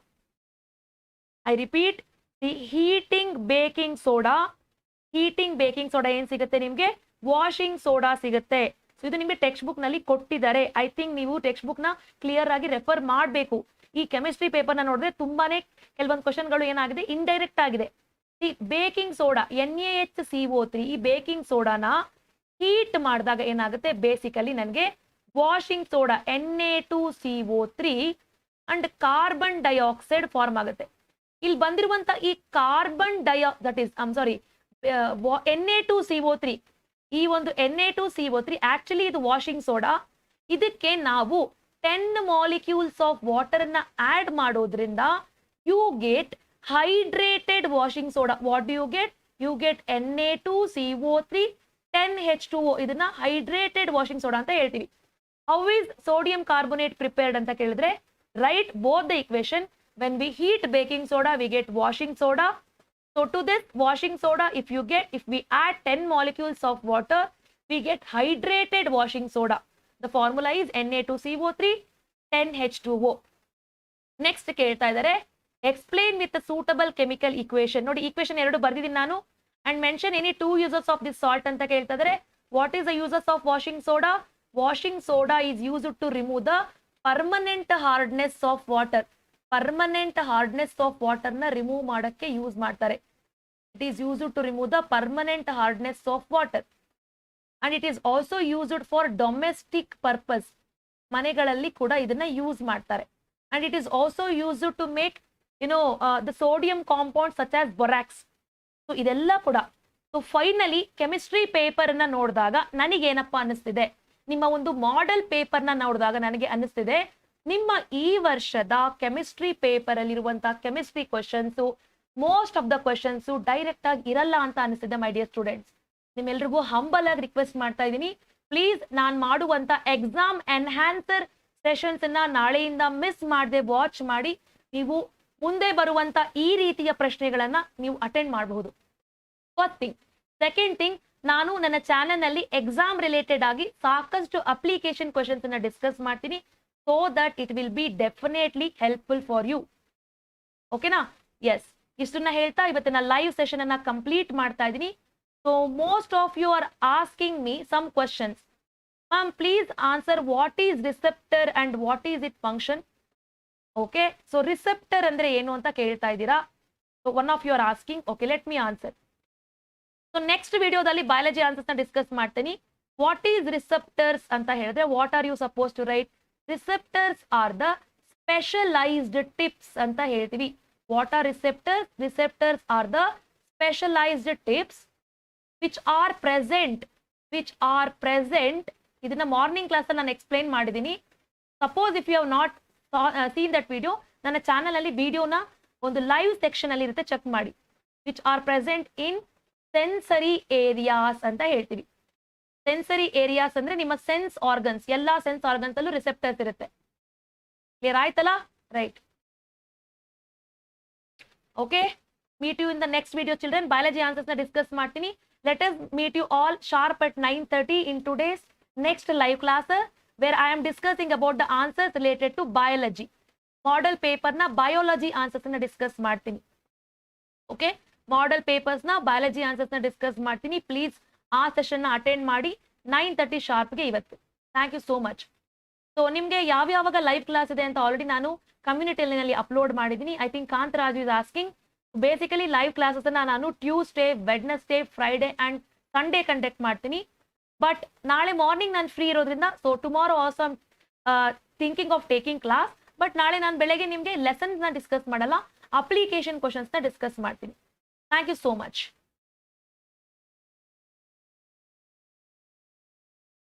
I repeat, the heating baking soda ಏನು ಸಿಗುತ್ತೆ ನಿಮಗೆ? ವಾಷಿಂಗ್ ಸೋಡಾ ಸಿಗುತ್ತೆ. ಸೊ ಇದು ನಿಮಗೆ ಟೆಕ್ಸ್ಟ್ ಬುಕ್ ನಲ್ಲಿ ಕೊಟ್ಟಿದ್ದಾರೆ. ಐ ಥಿಂಕ್ ನೀವು ಟೆಕ್ಸ್ಟ್ ಬುಕ್ ನ ಕ್ಲಿಯರ್ ಆಗಿ ರೆಫರ್ ಮಾಡಬೇಕು. ಈ ಕೆಮಿಸ್ಟ್ರಿ ಪೇಪರ್ ನ ನೋಡಿದ್ರೆ ತುಂಬಾನೇ ಕೆಲವೊಂದು ಕ್ವಶನ್ಗಳು ಏನಾಗಿದೆ, ಇಂಡೈರೆಕ್ಟ್ ಆಗಿದೆ. ಈ ಬೇಕಿಂಗ್ ಸೋಡಾ NaHCO3, ಈ ಬೇಕಿಂಗ್ ಸೋಡಾನ ಹೀಟ್ ಮಾಡಿದಾಗ ಏನಾಗುತ್ತೆ? ಬೇಸಿಕಲಿ ನನಗೆ washing soda Na2CO3 and carbon dioxide form ಆಗುತ್ತೆ. ಇಲ್ಲಿ ಬಂದಿರುವಂತ ಈ ಕಾರ್ಬನ್ ದಟ್ ಇಸ್ Na2CO3, ಈ ಒಂದು Na2CO3 ಆಕ್ಚುಲಿ ಇದು ವಾಷಿಂಗ್ ಸೋಡಾ. ಇದಕ್ಕೆ ನಾವು 10 ಮಾಲಿಕ್ಯೂಲ್ಸ್ ಆಫ್ ವಾಟರ್ ಅನ್ನ ಆಡ್ ಮಾಡೋದ್ರಿಂದ you get hydrated washing soda. What do you get? You get Na2CO3 10H2O. ಇದನ್ನ ಹೈಡ್ರೇಟೆಡ್ ವಾಷಿಂಗ್ ಸೋಡಾ ಅಂತ ಹೇಳ್ತೀವಿ. How is sodium carbonate prepared ಅಂತ ಕೇಳಿದ್ರೆ, write both the equation. When we heat baking soda we get washing soda. So to this washing soda, if we add 10 molecules of water, we get hydrated washing soda. The formula is Na2CO3 10H2O. Next ಕೇಳ್ತಾ ಇದ್ದಾರೆ, explain with a suitable chemical equation. ನೋಡಿ, equation ಎರಡು ಬರ್ದಿದ್ದೀನಿ ನಾನು. And mention any 2 uses of this salt ಅಂತ ಕೇಳ್ತಾ ಇದ್ದಾರೆ. What is the uses of washing soda? Washing soda is used to remove the permanent hardness of water. Permanent hardness of water ನ remove ಮಾಡಕ್ಕೆ use ಮಾಡ್ತಾರೆ. It is used to remove the permanent hardness of water. And it is also used for domestic purpose. ಮನೆಗಳಲ್ಲಿ ಕೂಡ ಇದನ್ನ use ಮಾಡ್ತಾರೆ. And it is also used to make the sodium compound such as borax. So ಇದೆಲ್ಲ ಕೂಡ. So finally chemistry paper ಅನ್ನ ನೋಡಿದಾಗ ನನಗೇನಪ್ಪ ಅನ್ನಿಸ್ತಿದೆ, ನಿಮ್ಮ ಒಂದು ಮಾಡೆಲ್ ಪೇಪರ್ ನ ನೋಡಿದಾಗ ನನಗೆ ಅನ್ನಿಸ್ತಿದೆ, ನಿಮ್ಮ ಈ ವರ್ಷದ ಕೆಮಿಸ್ಟ್ರಿ ಪೇಪರ್ ಅಲ್ಲಿರುವಂತಹ chemistry questions most of the questions direct ಆಗಿ ಇರಲ್ಲ ಅಂತ ಅನಿಸ್ತಿದೆ. ಮೈ ಡಿಯರ್ ಸ್ಟೂಡೆಂಟ್ಸ್, ನಿಮ್ಮೆಲ್ರಿಗೂ ಹಂಬಲ್ ಆಗಿ ರಿಕ್ವೆಸ್ಟ್ ಮಾಡ್ತಾ ಇದ್ದೀನಿ, ಪ್ಲೀಸ್ ನಾನು ಮಾಡುವಂತ ಎಕ್ಸಾಮ್ ಎನ್ಹಾನ್ಸರ್ ಸೆಷನ್ಸ್ ಅನ್ನ ನಾಳೆಯಿಂದ ಮಿಸ್ ಮಾಡದೆ ವಾಚ್ ಮಾಡಿ ನೀವು ಮುಂದೆ ಬರುವಂತ ಈ ರೀತಿಯ ಪ್ರಶ್ನೆಗಳನ್ನ ನೀವು ಅಟೆಂಡ್ ಮಾಡಬಹುದು. First thing. ಸೆಕೆಂಡ್ ಥಿಂಗ್, ನಾನು ನನ್ನ ಚಾನೆಲ್ ನಲ್ಲಿ ಎಕ್ಸಾಮ್ ರಿಲೇಟೆಡ್ ಆಗಿ ಸಾಕಷ್ಟು ಅಪ್ಲಿಕೇಶನ್ ಕ್ವಶನ್ಸ್ ಅನ್ನ ಡಿಸ್ಕಸ್ ಮಾಡ್ತೀನಿ. so that it will be definitely helpful for you. ಓಕೆನಾ? ಎಸ್, ಇಷ್ಟನ್ನ ಹೇಳ್ತಾ ಇವತ್ತಿನ ಲೈವ್ ಸೆಷನ್ ಅನ್ನ ಕಂಪ್ಲೀಟ್ ಮಾಡ್ತಾ ಇದ್ದೀನಿ. So most of you are asking me some questions. Ma'am please answer what is receptor and what is it function. Okay, so receptor ಅಂದ್ರೆ ಏನು ಅಂತ ಕೇಳ್ತಾ ಇದ್ದೀರಾ. So one of you are asking. Okay, let me answer. So next ವಿಡಿಯೋದಲ್ಲಿ biology answers ನ discuss ಮಾಡ್ತೀನಿ. What is receptors ಅಂತ ಹೇಳಿದ್ರೆ what are you suppose to right? Receptors are the specialised tips ಅಂತ ಹೇಳ್ತೀವಿ. What are receptors? Receptors are the specialised tips which are present. ಇದನ್ನ morning class ಅಲ್ಲಿ ನಾನು ಎಕ್ಸ್ಪ್ಲೈನ್ ಮಾಡಿದ್ದೀನಿ. Suppose if you have not seen that video, ನನ್ನ channel ಅಲ್ಲಿ ವಿಡಿಯೋನ ಒಂದು ಲೈವ್ ಸೆಕ್ಷನ್ ಅಲ್ಲಿ ಇರುತ್ತೆ, ಚೆಕ್ ಮಾಡಿ. Which are present in sensory areas ಅಂತ ಹೇಳ್ತೀವಿ. ಸೆನ್ಸರಿ ಏರಿಯಾಸ್ ಅಂದ್ರೆ ನಿಮ್ಮ ಸೆನ್ಸ್ ಆರ್ಗನ್ಸ್, ಎಲ್ಲಾ ಸೆನ್ಸ್ ಆರ್ಗನ್ಸ್ ಅಲ್ಲೂ ರಿಸೆಪ್ಟರ್ಸ್ ಇರುತ್ತೆ. ಕ್ಲಿಯರ್ ಆಯ್ತಲ್ಲ? Right. Okay, meet you in the next video children. Biology answers ನ ಡಿಸ್ಕಸ್ ಮಾಡ್ತೀನಿ. Let us meet you all sharp at 9:30 in today's next live class, where I am discussing about the answers related to biology. Model paper na biology answers na discuss ಮಾಡ್ತೀನಿ. Okay, model papers ನ biology answers ನ discuss ಮಾಡ್ತೀನಿ. Please ಆ session ನ attend ಮಾಡಿ 9:30 ಶಾರ್ಪ್ಗೆ ಇವತ್ತು. Thank you so much. So ನಿಮ್ಗೆ ಯಾವ್ಯಾವಾಗ ಲೈವ್ ಕ್ಲಾಸ್ ಇದೆ ಅಂತ ಆಲ್ರೆಡಿ ನಾನು ಕಮ್ಯುನಿಟಿನಲ್ಲಿ ಅಪ್ಲೋಡ್ ಮಾಡಿದ್ದೀನಿ. I think Kantharaju is asking. Basically live classes ನಾನು Tuesday, Wednesday, Friday and Sunday conduct ಮಾಡ್ತೀನಿ. ಬಟ್ ನಾಳೆ ಮಾರ್ನಿಂಗ್ ನಾನು ಫ್ರೀ ಇರೋದ್ರಿಂದ, so tomorrow also thinking of taking class. But ನಾಳೆ ನಾನು ಬೆಳಗ್ಗೆ ನಿಮಗೆ ಲೆಸನ್ಸ್ ನ ಡಿಸ್ಕಸ್ ಮಾಡಲ್ಲ, ಅಪ್ಲಿಕೇಶನ್ ಕ್ವಶನ್ಸ್ ನ ಡಿಸ್ಕಸ್ ಮಾಡ್ತೀನಿ. Thank you so much.